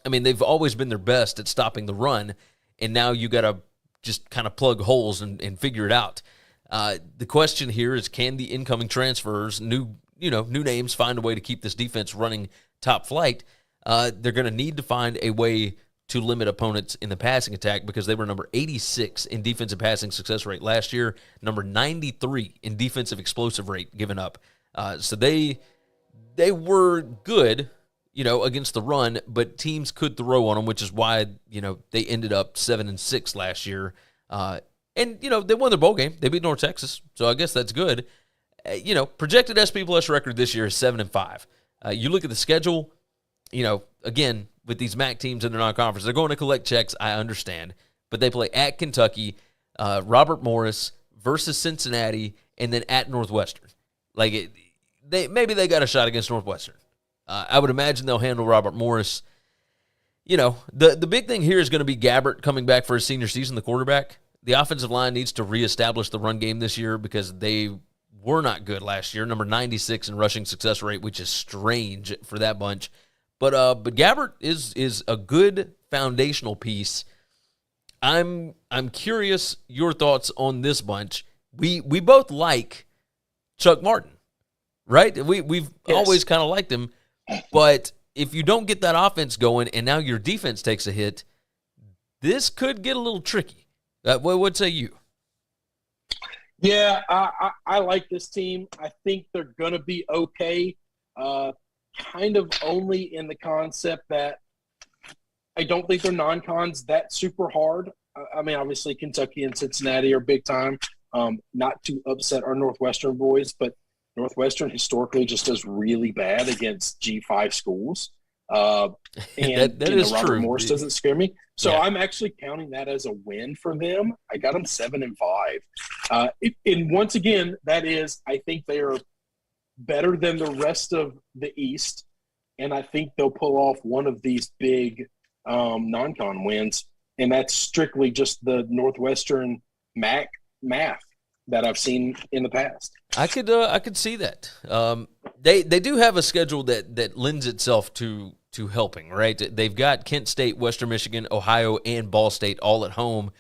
I mean, they've always been their best at stopping the run, and now you got to just kind of plug holes and figure it out. The question here is, can the incoming transfers, new new names, find a way to keep this defense running top flight, they're going to need to find a way to limit opponents in the passing attack because they were number 86 in defensive passing success rate last year, number 93 in defensive explosive rate given up. So they were good, against the run, but teams could throw on them, which is why, they ended up 7-6 last year. And they won their bowl game. They beat North Texas, so I guess that's good. Projected SP Plus record this year is 7-5. You look at the schedule, again, with these MAC teams in their non-conference, they're going to collect checks, I understand, but they play at Kentucky, Robert Morris versus Cincinnati, and then at Northwestern. Maybe they got a shot against Northwestern. I would imagine they'll handle Robert Morris. The big thing here is going to be Gabbert coming back for his senior season, the quarterback. The offensive line needs to reestablish the run game this year because they were not good last year, number 96 in rushing success rate, which is strange for that bunch. But Gabbert is a good foundational piece. I'm curious your thoughts on this bunch. We both like Chuck Martin, right? We've always kind of liked him, but if you don't get that offense going and now your defense takes a hit, this could get a little tricky. What say you?
Yeah, I like this team. I think they're going to be okay. Kind of only in the concept that I don't think their non-cons that super hard. I mean, obviously Kentucky and Cincinnati are big time. Not to upset our Northwestern boys, but Northwestern historically just does really bad against G5 schools. And
that is
Robert
true.
Morris doesn't scare me. So
Yeah.
I'm actually counting that as a win for them. I got them 7-5. And once again, that is, I think they are better than the rest of the East, and I think they'll pull off one of these big non-con wins, and that's strictly just the Northwestern MAC math that I've seen in the past.
I could see that. They do have a schedule that lends itself to helping, right? They've got Kent State, Western Michigan, Ohio, and Ball State all at home.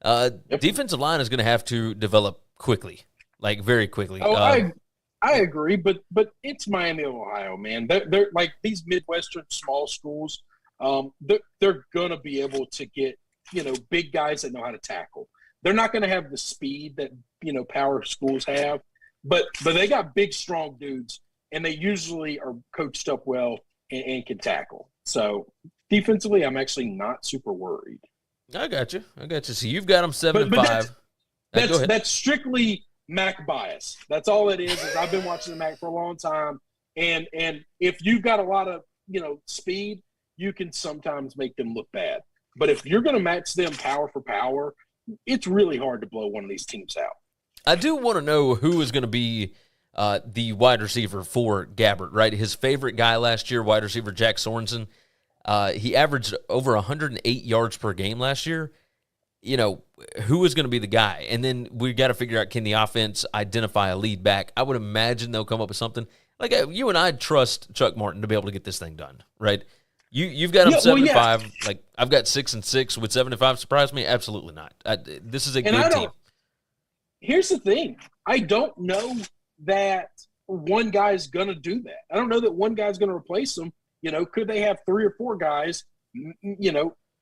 Defensive line is going to have to develop quickly, very quickly.
I agree, but it's Miami of Ohio, man. They're like these Midwestern small schools. They're gonna be able to get big guys that know how to tackle. They're not gonna have the speed that power schools have, but they got big, strong dudes, and they usually are coached up well and can tackle. So defensively, I'm actually not super worried.
I got you. So you've got them 7-5.
That's strictly MAC bias. That's all it is I've been watching the MAC for a long time, and if you've got a lot of speed, you can sometimes make them look bad. But if you're going to match them power for power, it's really hard to blow one of these teams out.
I do want to know who is going to be the wide receiver for Gabbert, right? His favorite guy last year, wide receiver Jack Sorensen, he averaged over 108 yards per game last year. Who is going to be the guy? And then we got to figure out, can the offense identify a lead back? I would imagine they'll come up with something. You and I trust Chuck Martin to be able to get this thing done, right? You've got him 7-5. Yeah. I've got 6-6. Would 7-5 surprise me? Absolutely not. This is a good team.
Here's the thing. I don't know that one guy's going to do that. I don't know that one guy's going to replace him. Could they have 3 or 4 guys,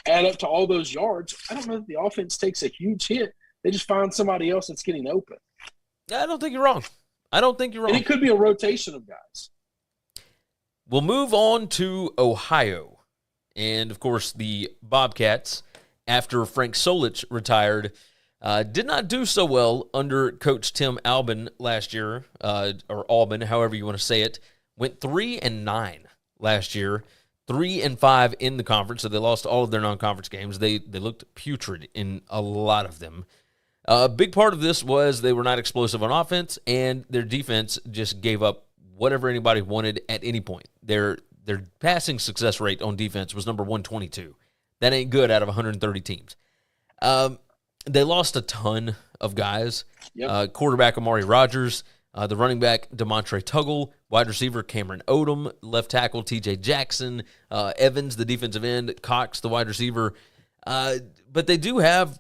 add up to all those yards? I don't know that the offense takes a huge hit. They just find somebody else that's getting open.
I don't think you're wrong. And
it could be a rotation of guys.
We'll move on to Ohio. And, of course, the Bobcats, after Frank Solich retired, did not do so well under Coach Tim Albin last year, or Albin, however you want to say it. Went 3-9 last year. 3-5 in the conference, so they lost all of their non-conference games. They looked putrid in a lot of them. A big part of this was they were not explosive on offense, and their defense just gave up whatever anybody wanted at any point. Their passing success rate on defense was number 122. That ain't good out of 130 teams. They lost a ton of guys. Yep. Quarterback Amari Rogers, the running back DeMontre Tuggle, wide receiver Cameron Odom, left tackle TJ Jackson, Evans, the defensive end, Cox, the wide receiver. But they do have,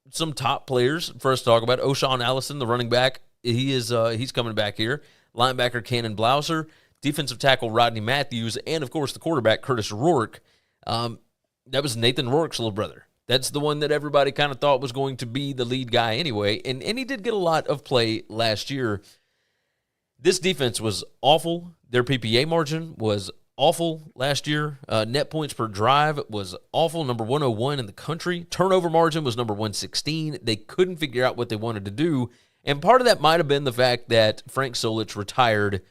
some top players for us to talk about. O'Shawn Allison, the running back, he's coming back here. linebacker Cannon Blouser, defensive tackle Rodney Matthews, and, of course, the quarterback Curtis Rourke. That was Nathan Rourke's little brother. That's the one that everybody kind of thought was going to be the lead guy anyway, and he did get a lot of play last year. This defense was awful. Their PPA margin was awful last year. Net points per drive was awful, number 101 in the country. Turnover margin was number 116. They couldn't figure out what they wanted to do, and part of that might have been the fact that Frank Solich retired,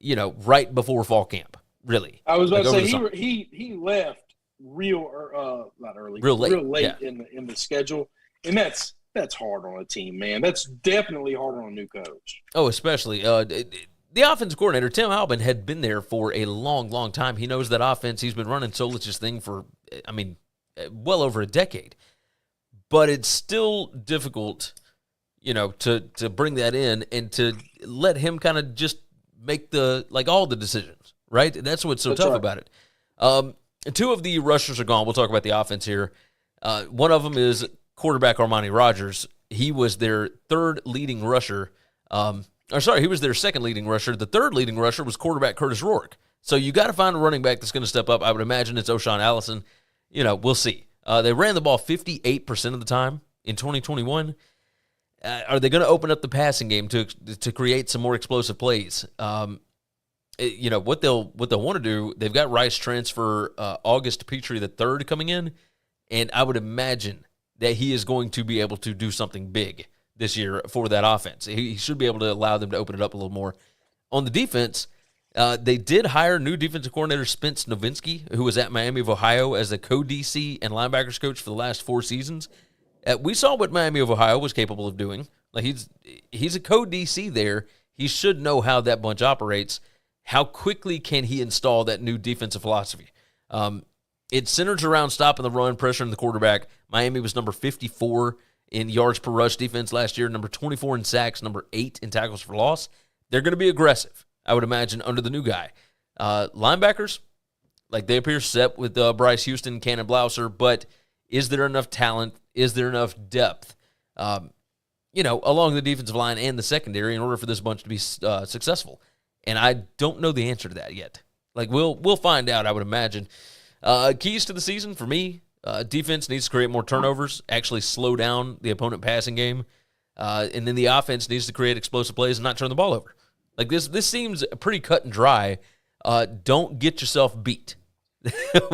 right before fall camp, really.
I was about to say, he left real late in the schedule, and that's hard on a team, man. That's definitely hard on a new coach.
Oh, especially the offensive coordinator Tim Albin had been there for a long time. He knows that offense. He's been running Solich's thing for well over a decade. But it's still difficult, to bring that in and to let him kind of just make all the decisions, right? That's what's so tough about it. Two of the rushers are gone. We'll talk about the offense here. One of them is quarterback Armani Rogers. He was their third leading rusher. He was their second leading rusher. The third leading rusher was quarterback Curtis Rourke. So you got to find a running back that's going to step up. I would imagine it's O'Shawn Allison. We'll see. They ran the ball 58% of the time in 2021. Are they going to open up the passing game to create some more explosive plays? What they'll want to do, they've got Rice transfer August Petrie III coming in, and I would imagine that he is going to be able to do something big this year for that offense. He should be able to allow them to open it up a little more. On the defense, they did hire new defensive coordinator Spence Novinsky, who was at Miami of Ohio as the co-DC and linebackers coach for the last 4 seasons. We saw what Miami of Ohio was capable of doing. Like he's a co-DC there. He should know how that bunch operates. How quickly can he install that new defensive philosophy? It centers around stopping the run, pressuring the quarterback. Miami was number 54 in yards per rush defense last year, number 24 in sacks, number 8 in tackles for loss. They're going to be aggressive, I would imagine, under the new guy. Linebackers, they appear set with Bryce Houston, Cannon Blouser, but is there enough talent? Is there enough depth, along the defensive line and the secondary in order for this bunch to be successful? And I don't know the answer to that yet. We'll find out, I would imagine. Keys to the season for me, defense needs to create more turnovers, actually slow down the opponent passing game, and then the offense needs to create explosive plays and not turn the ball over. This seems pretty cut and dry. Don't get yourself beat.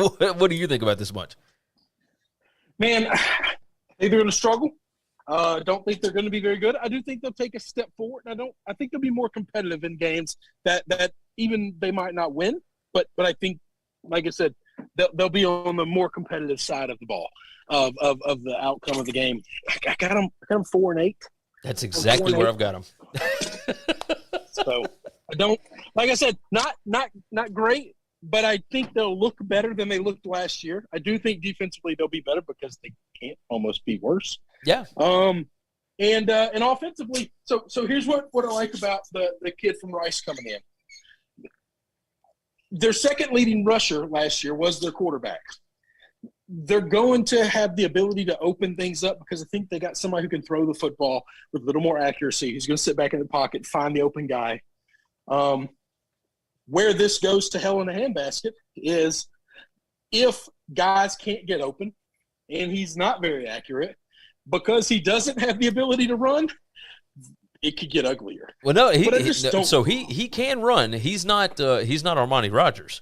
What do you think about this bunch?
Man, I think they're going to struggle. Don't think they're going to be very good. I do think they'll take a step forward. I think they'll be more competitive in games that even they might not win. But I think, like I said, they'll be on the more competitive side of the ball of the outcome of the game. I got them 4-8.
That's exactly where I've got them.
So I don't, like I said, not great, but I think they'll look better than they looked last year. I do think defensively they'll be better because they can't almost be worse.
Yeah.
And offensively, so here's what I like about the kid from Rice coming in. Their second leading rusher last year was their quarterback. They're going to have the ability to open things up because I think they got somebody who can throw the football with a little more accuracy. Who's going to sit back in the pocket, find the open guy. Where this goes to hell in a handbasket is if guys can't get open and he's not very accurate because he doesn't have the ability to run, it could get uglier.
Well, no, he can run. He's not Armani Rogers.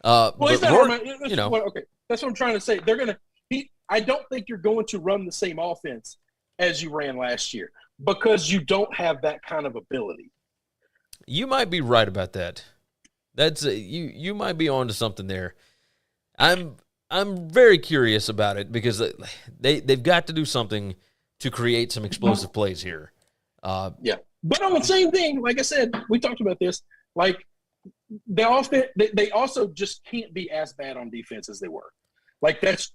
Well, he's not Armani. Okay, that's what I'm trying to say. I don't think you're going to run the same offense as you ran last year because you don't have that kind of ability.
You might be right about that. That's you might be onto something there. I'm very curious about it because they've got to do something to create some explosive plays here.
Yeah, but on the same thing, like I said, we talked about this. They also just can't be as bad on defense as they were. That's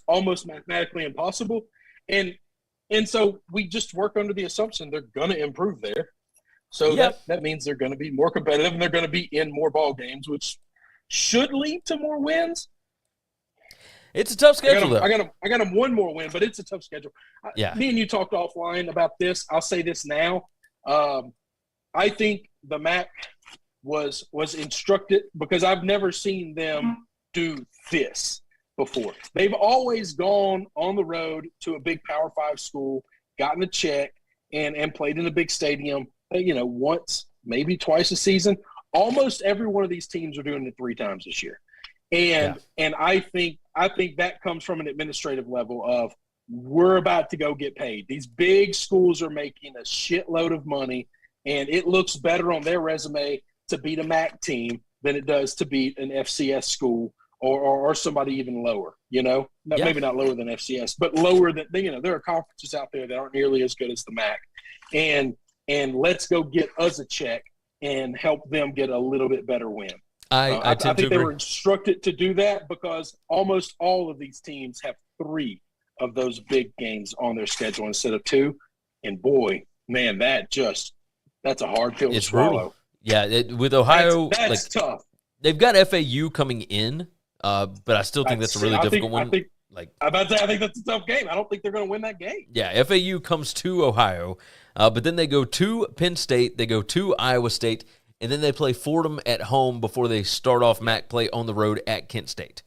almost mathematically impossible. And so we just work under the assumption they're going to improve there. So that means they're going to be more competitive and they're going to be in more ball games, which should lead to more wins.
It's a tough schedule, though.
I got them one more win, but it's a tough schedule. Me and you talked offline about this. I'll say this now. I think the MAC was instructed, because I've never seen them do this before. They've always gone on the road to a big Power 5 school, gotten a check, and played in a big stadium, once, maybe twice a season. Almost every one of these teams are doing it 3 times this year. And I think that comes from an administrative level of, we're about to go get paid. These big schools are making a shitload of money, and it looks better on their resume to beat a MAC team than it does to beat an FCS school or somebody even lower, maybe not lower than FCS, but lower than, there are conferences out there that aren't nearly as good as the MAC. And let's go get us a check and help them get a little bit better win.
I
think they were instructed to do that because almost all of these teams have 3 of those big games on their schedule instead of 2. And boy, man, that's a hard pill to swallow.
Brutal. Yeah, with Ohio,
that's tough.
They've got FAU coming in, but I still think that's a really difficult one.
I think that's a tough game. I don't think they're going to win that game.
Yeah, FAU comes to Ohio, but then they go to Penn State, they go to Iowa State, and then they play Fordham at home before they start off MAC play on the road at Kent State.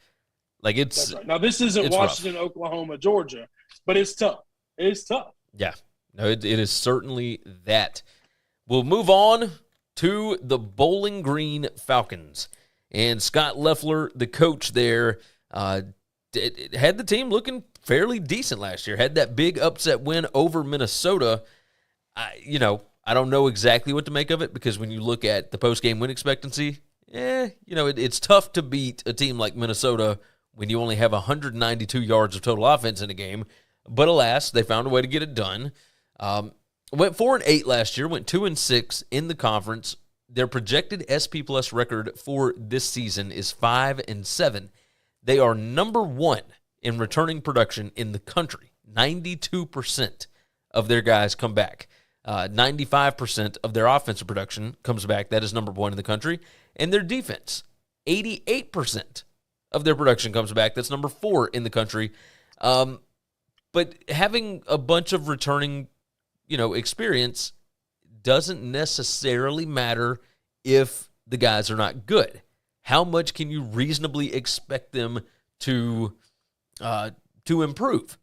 That's right. Now, this isn't Washington,
rough. Oklahoma, Georgia, but it's tough. It's tough.
Yeah. No, it is certainly that. We'll move on to the Bowling Green Falcons. And Scott Loeffler, the coach there, had the team looking fairly decent last year. Had that big upset win over Minnesota. I don't know exactly what to make of it, because when you look at the post-game win expectancy, it's tough to beat a team like Minnesota when you only have 192 yards of total offense in a game. But alas, they found a way to get it done. Went 4-8 last year, went 2-6 in the conference. Their projected SP Plus record for this season is 5-7. They are number 1 in returning production in the country. 92% of their guys come back. 95% of their offensive production comes back. That is number 1 in the country. And their defense, 88% of their production comes back. That's number 4 in the country. But having a bunch of returning, experience doesn't necessarily matter if the guys are not good. How much can you reasonably expect them to improve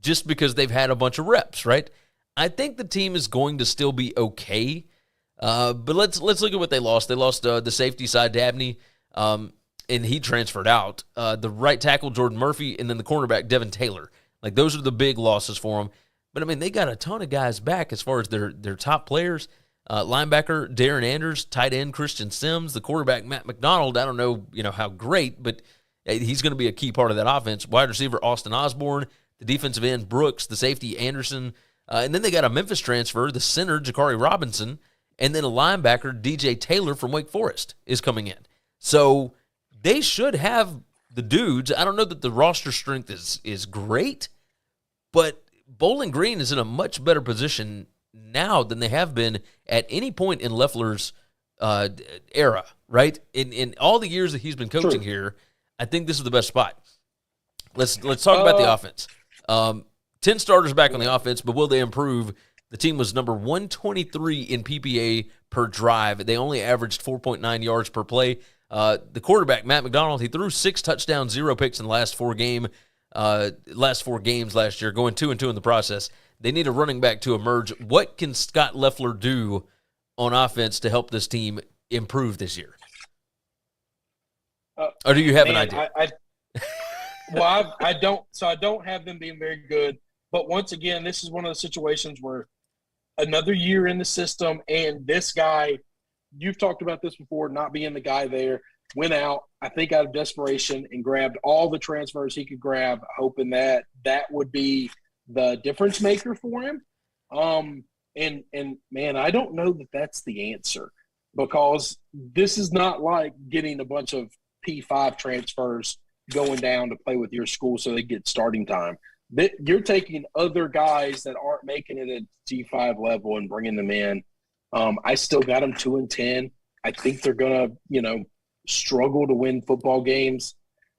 just because they've had a bunch of reps, right? I think the team is going to still be okay. But let's look at what they lost. They lost the safety side, Dabney, and he transferred out. The right tackle, Jordan Murphy, and then the cornerback, Devin Taylor. Those are the big losses for them. But, they got a ton of guys back as far as their top players. Linebacker, Darren Anders, tight end, Christian Sims, the quarterback, Matt McDonald. I don't know, how great, but he's going to be a key part of that offense. Wide receiver, Austin Osborne, the defensive end, Brooks, the safety, Anderson. And then they got a Memphis transfer, the center, Jakari Robinson, and then a linebacker, DJ Taylor from Wake Forest is coming in. So they should have the dudes. I don't know that the roster strength is great, but Bowling Green is in a much better position now than they have been at any point in Loeffler's era, right? In all the years that he's been coaching here, I think this is the best spot. Let's talk about the offense. 10 starters back on the offense, but will they improve? The team was number 123 in PPA per drive. They only averaged 4.9 yards per play. The quarterback, Matt McDonald, he threw 6 touchdowns, 0 picks in the last 4 games last year, going 2-2 in the process. They need a running back to emerge. What can Scott Loeffler do on offense to help this team improve this year? Or do you have an idea?
I don't. So I don't have them being very good. But once again, this is one of the situations where another year in the system, and this guy, you've talked about this before, not being the guy there, went out, I think out of desperation, and grabbed all the transfers he could grab, hoping that would be the difference maker for him. And man, I don't know that that's the answer, because this is not like getting a bunch of P5 transfers going down to play with your school so they get starting time. You're taking other guys that aren't making it at G5 level and bringing them in. I still got them 2-10. I think they're going to, struggle to win football games.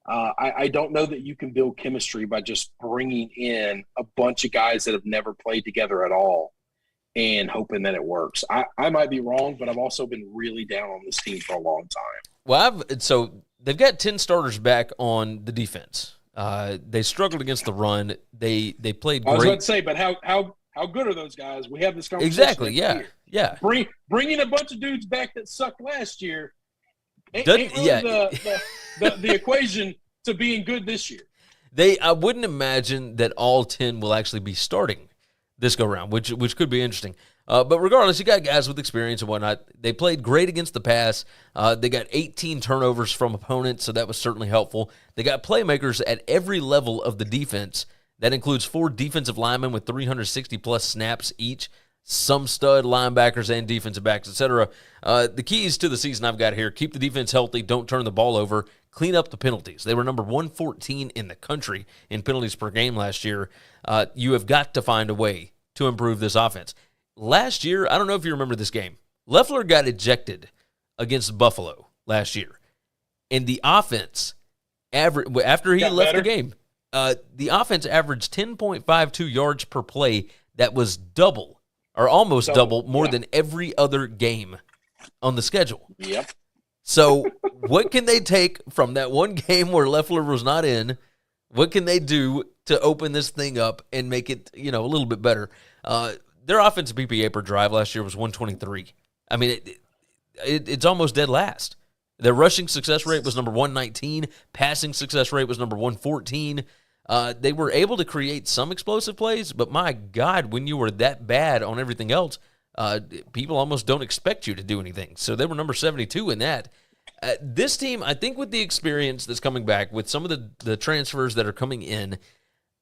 I don't know that you can build chemistry by just bringing in a bunch of guys that have never played together at all. and hoping that it works. I might be wrong, but I've also been really down on this team for a long time.
Well, so they've got 10 starters back on the defense. They struggled against the run. They played great.
I was about to say, but how good are those guys? We have this conversation.
Exactly, yeah. Yeah.
Bringing a bunch of dudes back that sucked last year ain't really the equation to being good this year.
I wouldn't imagine that all 10 will actually be starting this go-round, which could be interesting. But regardless, you got guys with experience and whatnot. They played great against the pass. They got 18 turnovers from opponents, so that was certainly helpful. They got playmakers at every level of the defense. That includes 4 defensive linemen with 360-plus snaps each, some stud linebackers and defensive backs, etc. The keys to the season I've got here: keep the defense healthy, don't turn the ball over, clean up the penalties. They were number 114 in the country in penalties per game last year. You have got to find a way to improve this offense. Last year, I don't know if you remember this game, Loeffler got ejected against Buffalo last year. And the offense, after he left the game, the offense averaged 10.52 yards per play. That was double, or almost double, more than every other game on the schedule.
Yep.
So what can they take from that one game where Loeffler was not in? What can they do to open this thing up and make it, a little bit better? Their offensive PPA per drive last year was 123. I mean, it's almost dead last. Their rushing success rate was number 119. Passing success rate was number 114. They were able to create some explosive plays, but my God, when you were that bad on everything else, people almost don't expect you to do anything. So they were number 72 in that. This team, I think with the experience that's coming back, with some of the transfers that are coming in,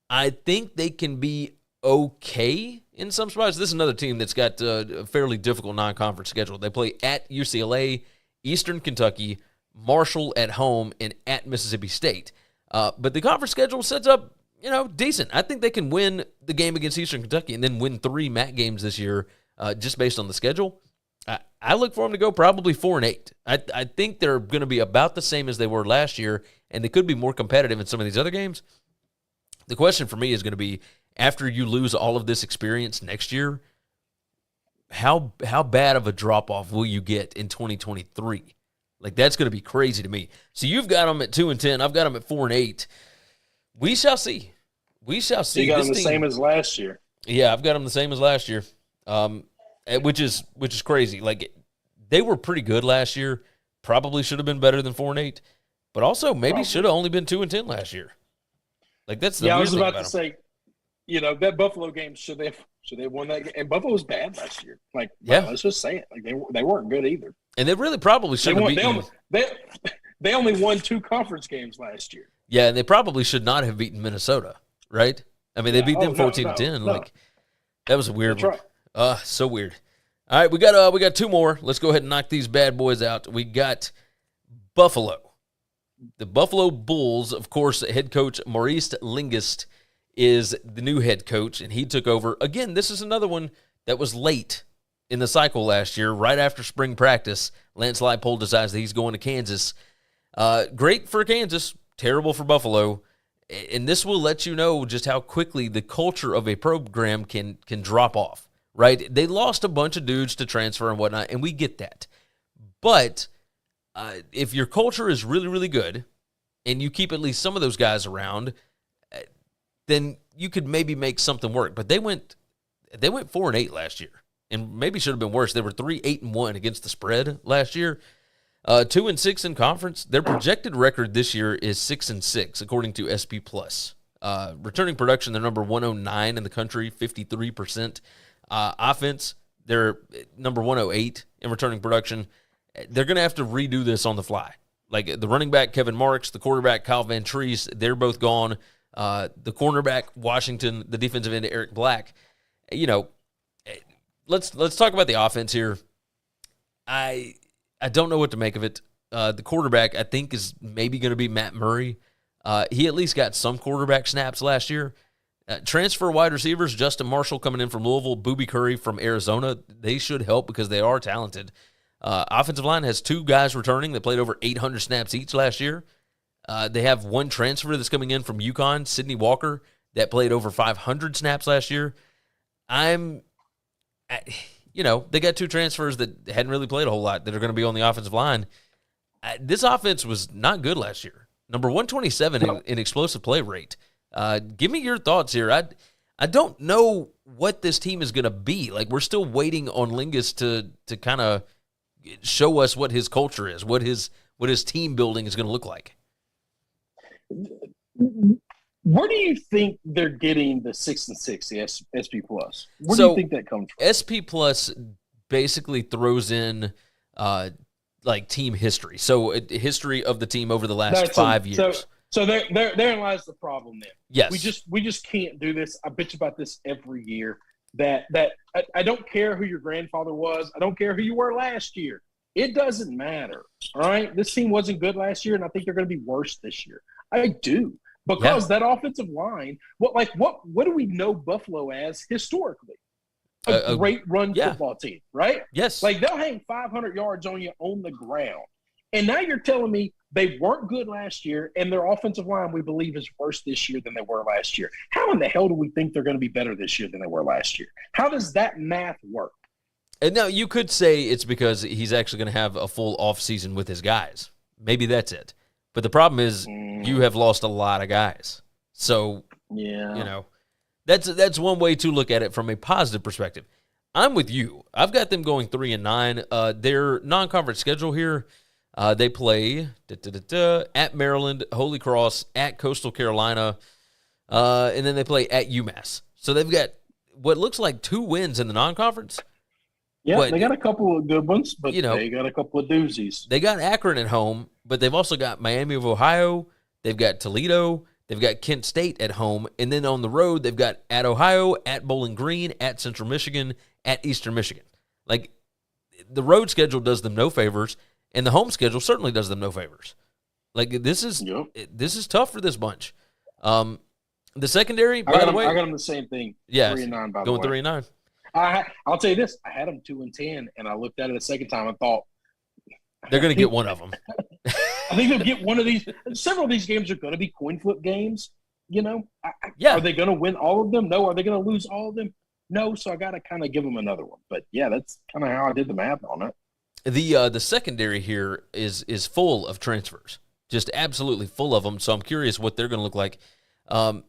I think they can be okay in some spots. This is another team that's got a fairly difficult non-conference schedule. They play at UCLA, Eastern Kentucky, Marshall at home, and at Mississippi State. But the conference schedule sets up, decent. I think they can win the game against Eastern Kentucky and then win 3 MAC games this year just based on the schedule. I look for them to go probably 4-8. I think they're going to be about the same as they were last year, and they could be more competitive in some of these other games. The question for me is going to be, after you lose all of this experience next year, how bad of a drop-off will you get in 2023? Like, that's going to be crazy to me. So you've got them at 2-10. I've got them at 4-8. We shall see. We shall see.
So you got them the same as last year.
Yeah, I've got them the same as last year, which is crazy. Like, they were pretty good last year. Probably should have been better than 4-8, but also maybe should have only been 2-10 last year. Like, that's the weird
I was
thing
about to
them.
say, that Buffalo game, should they have won that game? And Buffalo was bad last year. Like, let's just say it. Like, they weren't good either.
And they really probably should have beaten.
They only won 2 conference games last year.
Yeah, and they probably should not have beaten Minnesota, right? I mean, they beat them 14-10.
No.
Like, that was a weird
That's
one.
right.
So weird. All right, we got 2 more. Let's go ahead and knock these bad boys out. We got Buffalo. The Buffalo Bulls, of course, head coach Maurice Lingist is the new head coach, and he took over. Again, this is another one that was late in the cycle last year, right after spring practice. Lance Leipold decides that he's going to Kansas. Great for Kansas, terrible for Buffalo. And this will let you know just how quickly the culture of a program can drop off, right? They lost a bunch of dudes to transfer and whatnot, and we get that. But if your culture is really, really good and you keep at least some of those guys around, then you could maybe make something work. But they went 4-8 last year, and maybe should have been worse. They were 3-8-1 against the spread last year. 2-6 in conference. Their projected record this year is 6-6, according to SP Plus. Returning production, they're number 109 in the country, 53%. Offense, they're number 108 in returning production. They're going to have to redo this on the fly. Like, the running back, Kevin Marks, the quarterback, Kyle Van Treese, they're both gone. The cornerback, Washington, the defensive end, Eric Black. Let's talk about the offense here. I don't know what to make of it. The quarterback, I think, is maybe going to be Matt Murray. He at least got some quarterback snaps last year. Transfer wide receivers, Justin Marshall coming in from Louisville, Boobie Curry from Arizona. They should help because they are talented. Offensive line has 2 guys returning that played over 800 snaps each last year. They have 1 transfer that's coming in from UConn, Sidney Walker, that played over 500 snaps last year. I'm they got two transfers that hadn't really played a whole lot that are going to be on the offensive line. This offense was not good last year. Number 127 in explosive play rate. Give me your thoughts here. I don't know what this team is going to be. Like, we're still waiting on Lingus to kind of show us what his culture is, what his team building is going to look like.
Where do you think they're getting the 6-6, the SP Plus? Where do you think that comes from?
SP Plus basically throws in like team history. So history of the team over the last 5 years.
So therein lies the problem then.
Yes.
We just can't do this. I bitch about this every year. That I don't care who your grandfather was. I don't care who you were last year. It doesn't matter. All right. This team wasn't good last year, and I think they're going to be worse this year. I do. Because that offensive line, what do we know Buffalo as historically? A great run football team, right?
Yes.
Like, they'll hang 500 yards on you on the ground. And now you're telling me they weren't good last year, and their offensive line, we believe, is worse this year than they were last year. How in the hell do we think they're going to be better this year than they were last year? How does that math work?
And now you could say it's because he's actually going to have a full offseason with his guys. Maybe that's it. But the problem is you have lost a lot of guys. So, that's one way to look at it from a positive perspective. I'm with you. I've got them going 3-9. Their non-conference schedule here, they play at Maryland, Holy Cross, at Coastal Carolina, and then they play at UMass. So they've got what looks like 2 wins in the non-conference.
Yeah, they got a couple of good ones, but they got a couple of doozies.
They got Akron at home, but they've also got Miami of Ohio. They've got Toledo. They've got Kent State at home. And then on the road, they've got at Ohio, at Bowling Green, at Central Michigan, at Eastern Michigan. Like, the road schedule does them no favors, and the home schedule certainly does them no favors. Like, this is tough for this bunch. The secondary, by the way.
I got them the same thing.
Yeah,
3-9, by the way.
Going 3-9.
I'll tell you this. I had them 2-10, and I looked at it a second time and thought,
they're going to get one of them.
I think they'll get one of these. Several of these games are going to be coin flip games. Are they going to win all of them? No. Are they going to lose all of them? No. So I got to kind of give them another one. But yeah, that's kind of how I did the math on it.
The secondary here is full of transfers, just absolutely full of them. So I'm curious what they're going to look like. Are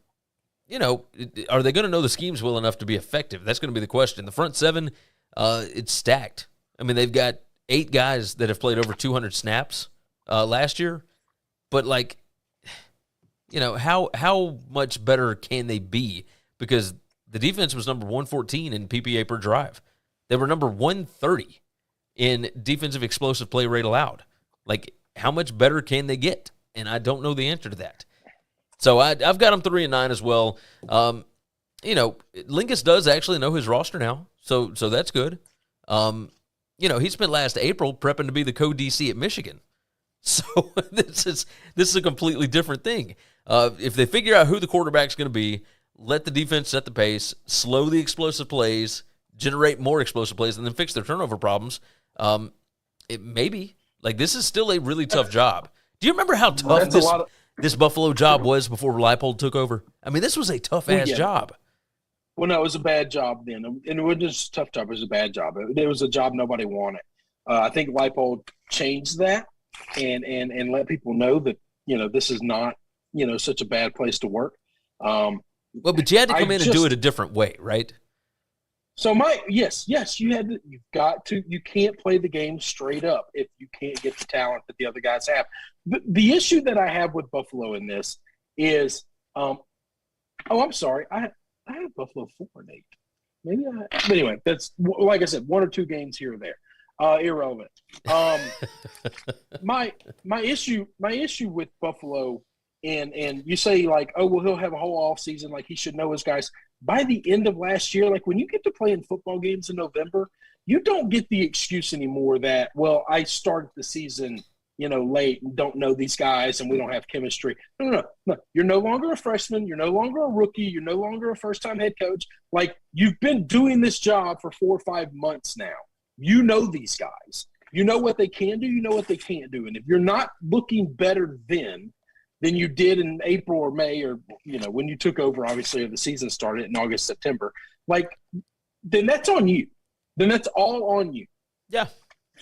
they going to know the schemes well enough to be effective? That's going to be the question. The front seven, it's stacked. I mean, they've got 8 guys that have played over 200 snaps last year. But, how much better can they be? Because the defense was number 114 in PPA per drive. They were number 130 in defensive explosive play rate allowed. Like, how much better can they get? And I don't know the answer to that. So I've got them 3-9 as well. Lingus does actually know his roster now, so that's good. He spent last April prepping to be the co-DC at Michigan. So this is a completely different thing. If they figure out who the quarterback's going to be, let the defense set the pace, slow the explosive plays, generate more explosive plays, and then fix their turnover problems, this is still a really tough job. Do you remember how tough this Buffalo job was before Leipold took over? I mean, this was a tough-ass job.
Well, no, it was a bad job then. And it wasn't just a tough job. It was a bad job. It was a job nobody wanted. I think Leipold changed that and let people know that, this is not, such a bad place to work.
But you had to come in and do it a different way, right?
So yes, you can't play the game straight up if you can't get the talent that the other guys have. The issue that I have with Buffalo in this is, I'm sorry, I have Buffalo 4-8. But anyway, that's, like I said, 1 or 2 games here or there. Irrelevant. My issue with Buffalo, and you say he'll have a whole off season, like he should know his guys. By the end of last year, when you get to playing football games in November, you don't get the excuse anymore that, well, I started the season, late and don't know these guys and we don't have chemistry. No. You're no longer a freshman. You're no longer a rookie. You're no longer a first-time head coach. You've been doing this job for 4 or 5 months now. You know these guys. You know what they can do. You know what they can't do. And if you're not looking better then than you did in April or May or, when you took over, obviously, or the season started in August, September, then that's on you. then that's all on you.
Yeah.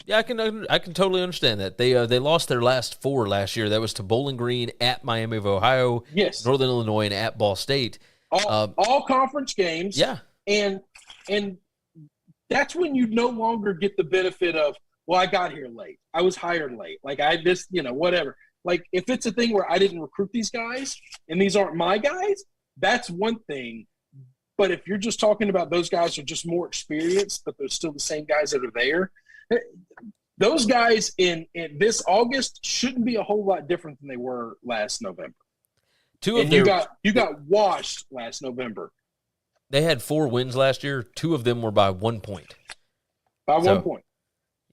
Yeah, I can totally understand that. They lost their last 4 last year. That was to Bowling Green, at Miami of Ohio,
Yes.
Northern Illinois, and at Ball State.
All conference games.
Yeah.
And that's when you no longer get the benefit of, well, I got here late. I was hired late. Like I just, whatever. Like if it's a thing where I didn't recruit these guys and these aren't my guys, that's one thing. But if you're just talking about those guys are just more experienced, but they're still the same guys that are there, those guys in this August shouldn't be a whole lot different than they were last November. You got washed last November.
They had 4 wins last year. 2 of them were by 1 point.
By 1 point.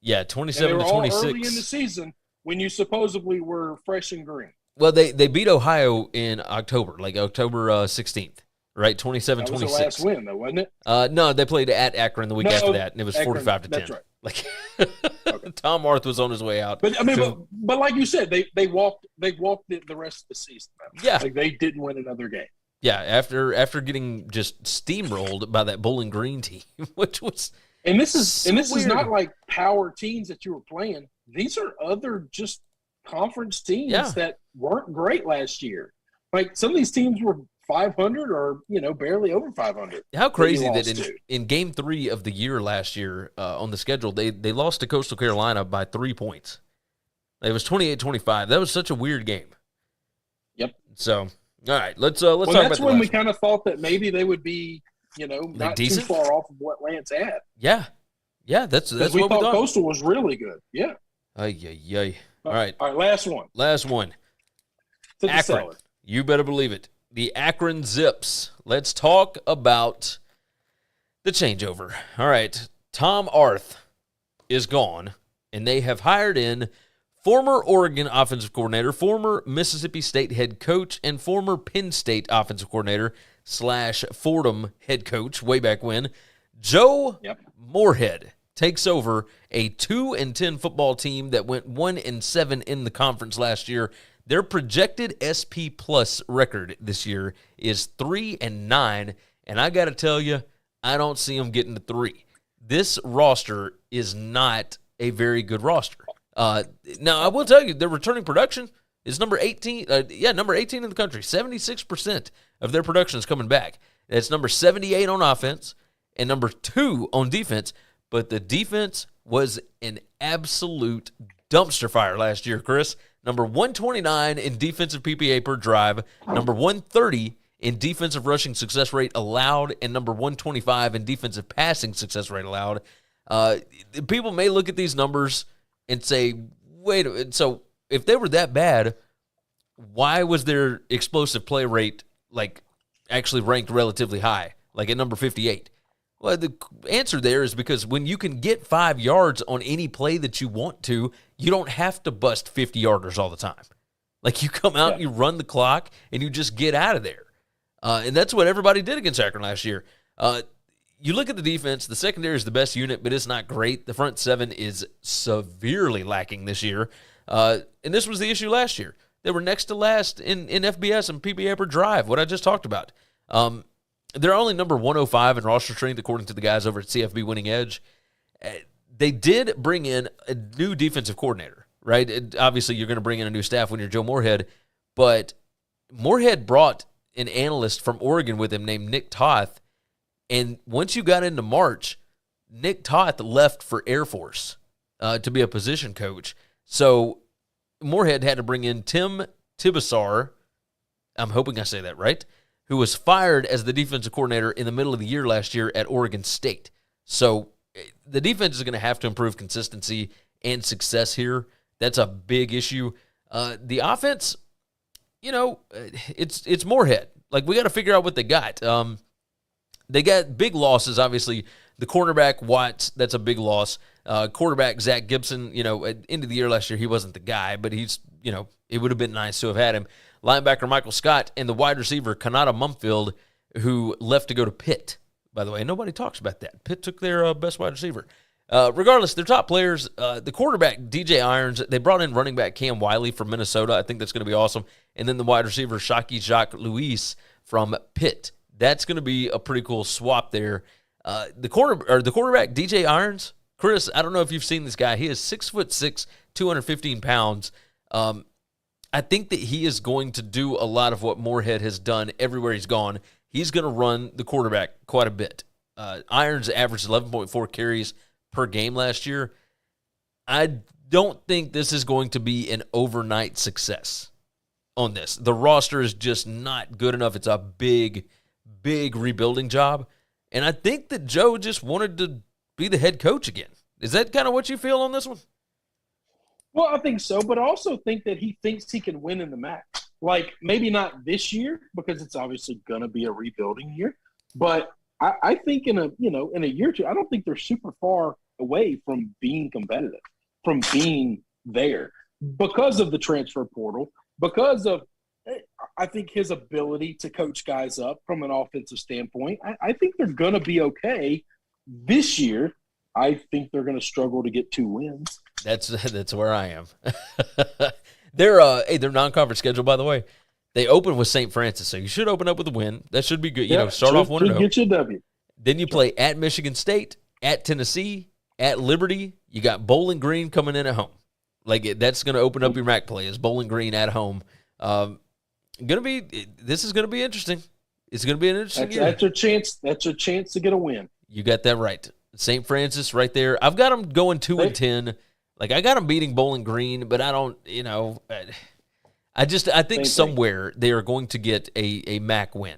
Yeah, 27 to 26.
All early in the season when you supposedly were fresh and green.
Well, they beat Ohio in October, like October 16th, right? 27-26.
That was the last win, though, wasn't it?
No, they played at Akron the week after that, and it was
Akron,
45 to 10.
That's right.
Like
Okay.
Tom Arth was on his way out.
But I mean, but like you said, they walked it the rest of the season.
Yeah,
like they didn't win another game.
Yeah, after getting just steamrolled by that Bowling Green team, which was
this is
weird.
not like power teams that you were playing. These are other just conference teams that weren't great last year. Like some of these teams were 500 or barely over 500.
How crazy that in game 3 of the year last year on the schedule they lost to Coastal Carolina by 3 points. It was 28-25. That was such a weird game.
Yep.
So all right, let's talk about.
That's when we kind of thought that maybe they would be not
decent?
too far off of what Lance had.
Yeah, that's what we thought.
Coastal was really good. Yeah.
Ay. All right,
last one.
Akron. You better believe it. The Akron Zips. Let's talk about the changeover. All right, Tom Arth is gone, and they have hired in former Oregon offensive coordinator, former Mississippi State head coach, and former Penn State offensive coordinator / Fordham head coach way back when. Joe Moorhead takes over a 2-10 football team that went 1-7 in the conference last year. Their projected SP Plus record this year is 3-9, and I got to tell you, I don't see them getting to 3. This roster is not a very good roster. Now, I will tell you, their returning production is number 18. Number 18 in the country. 76% of their production is coming back. It's number 78 on offense and number 2 on defense. But the defense was an absolute dumpster fire last year, Chris. Number 129 in defensive PPA per drive, number 130 in defensive rushing success rate allowed, and number 125 in defensive passing success rate allowed. People may look at these numbers and say, wait, so if they were that bad, why was their explosive play rate actually ranked relatively high, like at number 58? Well, the answer there is because when you can get 5 yards on any play that you want to, you don't have to bust 50-yarders all the time. Like you come out, you run the clock, and you just get out of there. And that's what everybody did against Akron last year. You look at the defense, the secondary is the best unit, but it's not great. The front 7 is severely lacking this year. And this was the issue last year. They were next to last in FBS and PPA per drive, what I just talked about. They're only number 105 in roster strength, according to the guys over at CFB Winning Edge. They did bring in a new defensive coordinator, right? Obviously, you're going to bring in a new staff when you're Joe Moorhead, but Moorhead brought an analyst from Oregon with him named Nick Toth, and once you got into March, Nick Toth left for Air Force to be a position coach. So Moorhead had to bring in Tim Tibesar, I'm hoping I say that right, who was fired as the defensive coordinator in the middle of the year last year at Oregon State. So the defense is going to have to improve consistency and success here. That's a big issue. The offense, it's Moorhead. Like, we got to figure out what they got. They got big losses, obviously. The cornerback, Watts, that's a big loss. Quarterback, Zach Gibson, at the end of the year last year, he wasn't the guy, but he's, it would have been nice to have had him. Linebacker Michael Scott, and the wide receiver Kanata Mumfield, who left to go to Pitt. By the way, nobody talks about that. Pitt took their best wide receiver. Regardless, their top players, the quarterback, DJ Irons, they brought in running back Cam Wiley from Minnesota. I think that's going to be awesome. And then the wide receiver, Shaki Jacques Luis from Pitt. That's going to be a pretty cool swap there. The quarterback, DJ Irons. Chris, I don't know if you've seen this guy. He is 6'6", 215 pounds. I think that he is going to do a lot of what Moorhead has done everywhere he's gone. He's going to run the quarterback quite a bit. Irons averaged 11.4 carries per game last year. I don't think this is going to be an overnight success on this. The roster is just not good enough. It's a big, big rebuilding job. And I think that Joe just wanted to be the head coach again. Is that kind of what you feel on this one?
Well, I think so, but I also think that he thinks he can win in the MAC. Like, maybe not this year because it's obviously going to be a rebuilding year. But I think in a year or two, I don't think they're super far away from being competitive, from being there because of the transfer portal, because of, I think, his ability to coach guys up from an offensive standpoint. I think they're going to be okay this year. I think they're going to struggle to get 2 wins.
That's where I am. Their non-conference schedule, by the way, they open with St. Francis, so you should open up with a win. That should be good. Start off 1-0.
Get you a W.
Then you play at Michigan State, at Tennessee, at Liberty. You got Bowling Green coming in at home. That's going to open up your MAC play. Is Bowling Green at home? This is going to be interesting. It's going to be an interesting year.
That's your chance. That's your chance to get a win.
You got that right. St. Francis right there. I've got them going 2-10. I got them beating Bowling Green, but I don't. I think somewhere they are going to get a MAC win.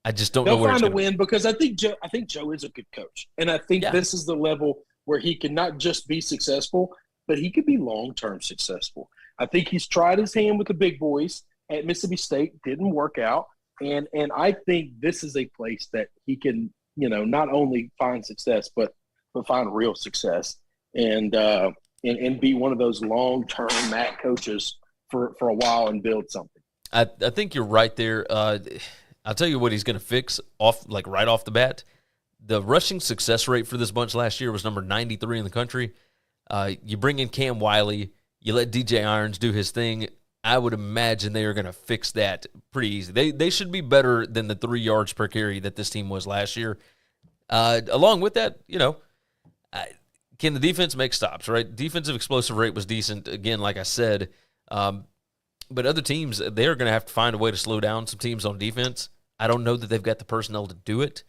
I just don't know where it's going to
win because I think Joe is a good coach, and I think this is the level where he can not just be successful, but he could be long-term successful. I think he's tried his hand with the big boys at Mississippi State, didn't work out, and I think this is a place that he can, not only find success, but find real success, and be one of those long-term MAC coaches for a while and build something.
I think you're right there. I'll tell you what he's going to fix right off the bat. The rushing success rate for this bunch last year was number 93 in the country. You bring in Cam Wiley, you let DJ Irons do his thing. I would imagine they are going to fix that pretty easy. They should be better than the 3 yards per carry that this team was last year. Along with that, can the defense make stops, right? Defensive explosive rate was decent, again, like I said. But other teams, they're going to have to find a way to slow down some teams on defense. I don't know that they've got the personnel to do it.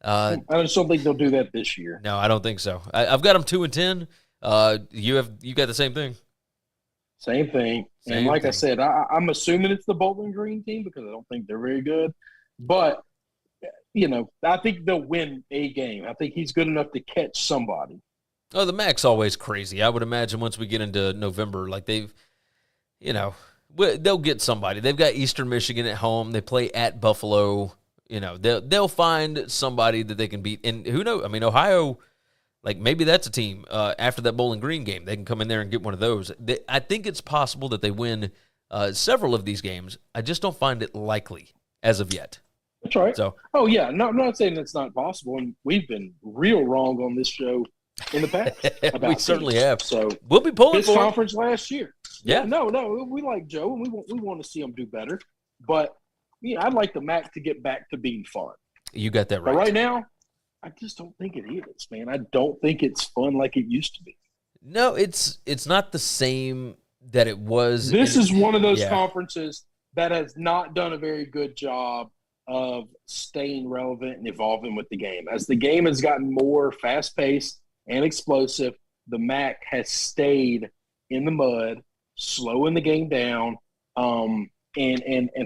I just don't think they'll do that this year.
No, I don't think so. I've got them 2-10. You got the same thing.
Same thing. And like I said, I'm assuming it's the Bowling Green team because I don't think they're very good. But, I think they'll win a game. I think he's good enough to catch somebody.
Oh, the MAC's always crazy. I would imagine once we get into November, they'll get somebody. They've got Eastern Michigan at home. They play at Buffalo. They'll find somebody that they can beat. And who knows? I mean, Ohio, maybe that's a team after that Bowling Green game. They can come in there and get one of those. I think it's possible that they win several of these games. I just don't find it likely as of yet.
That's right.
So,
no, I'm not saying that's not possible. And we've been real wrong on this show in the past.
We certainly have.
So
we'll be pulling
this
for
conference last year.
Yeah.
No, we like Joe, and we want to see him do better. But I'd like the MAC to get back to being fun.
You got that right.
But right now, I just don't think it is, man. I don't think it's fun like it used to be.
No, it's not the same that it was.
This is one of those conferences that has not done a very good job of staying relevant and evolving with the game. As the game has gotten more fast-paced and explosive, the MAC has stayed in the mud, slowing the game down, and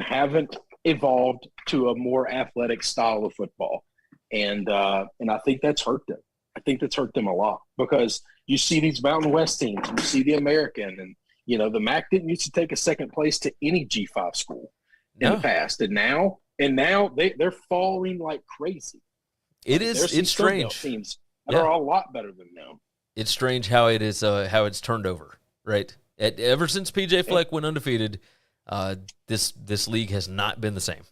haven't evolved to a more athletic style of football. And I think that's hurt them. I think that's hurt them a lot because you see these Mountain West teams, you see the American, and the MAC didn't used to take a second place to any G5 school in the past, and now they're falling like crazy.
It's strange.
Teams that are a lot better than them.
It's strange how it is how it's turned over, right? Ever since PJ Fleck went undefeated, this league has not been the same.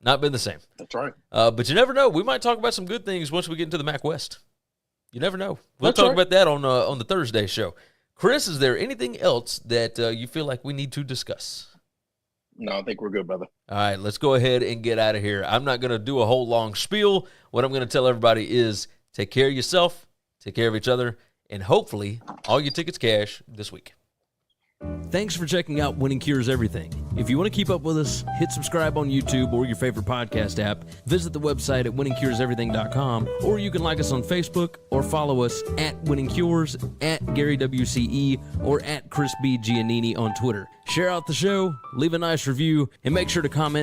Not been the same.
That's right.
But you never know. We might talk about some good things once we get into the MAC West. You never know. We'll
That's
talk
right.
about that on the Thursday show. Chris, is there anything else that you feel like we need to discuss?
No, I think we're good, brother.
All right, let's go ahead and get out of here. I'm not going to do a whole long spiel. What I'm going to tell everybody is take care of yourself, take care of each other, and hopefully all your tickets cash this week. Thanks for checking out Winning Cures Everything. If you want to keep up with us, hit subscribe on YouTube or your favorite podcast app. Visit the website at winningcureseverything.com, or you can like us on Facebook or follow us at Winning Cures, at Gary WCE, or at Chris B. Giannini on Twitter. Share out the show, leave a nice review, and make sure to comment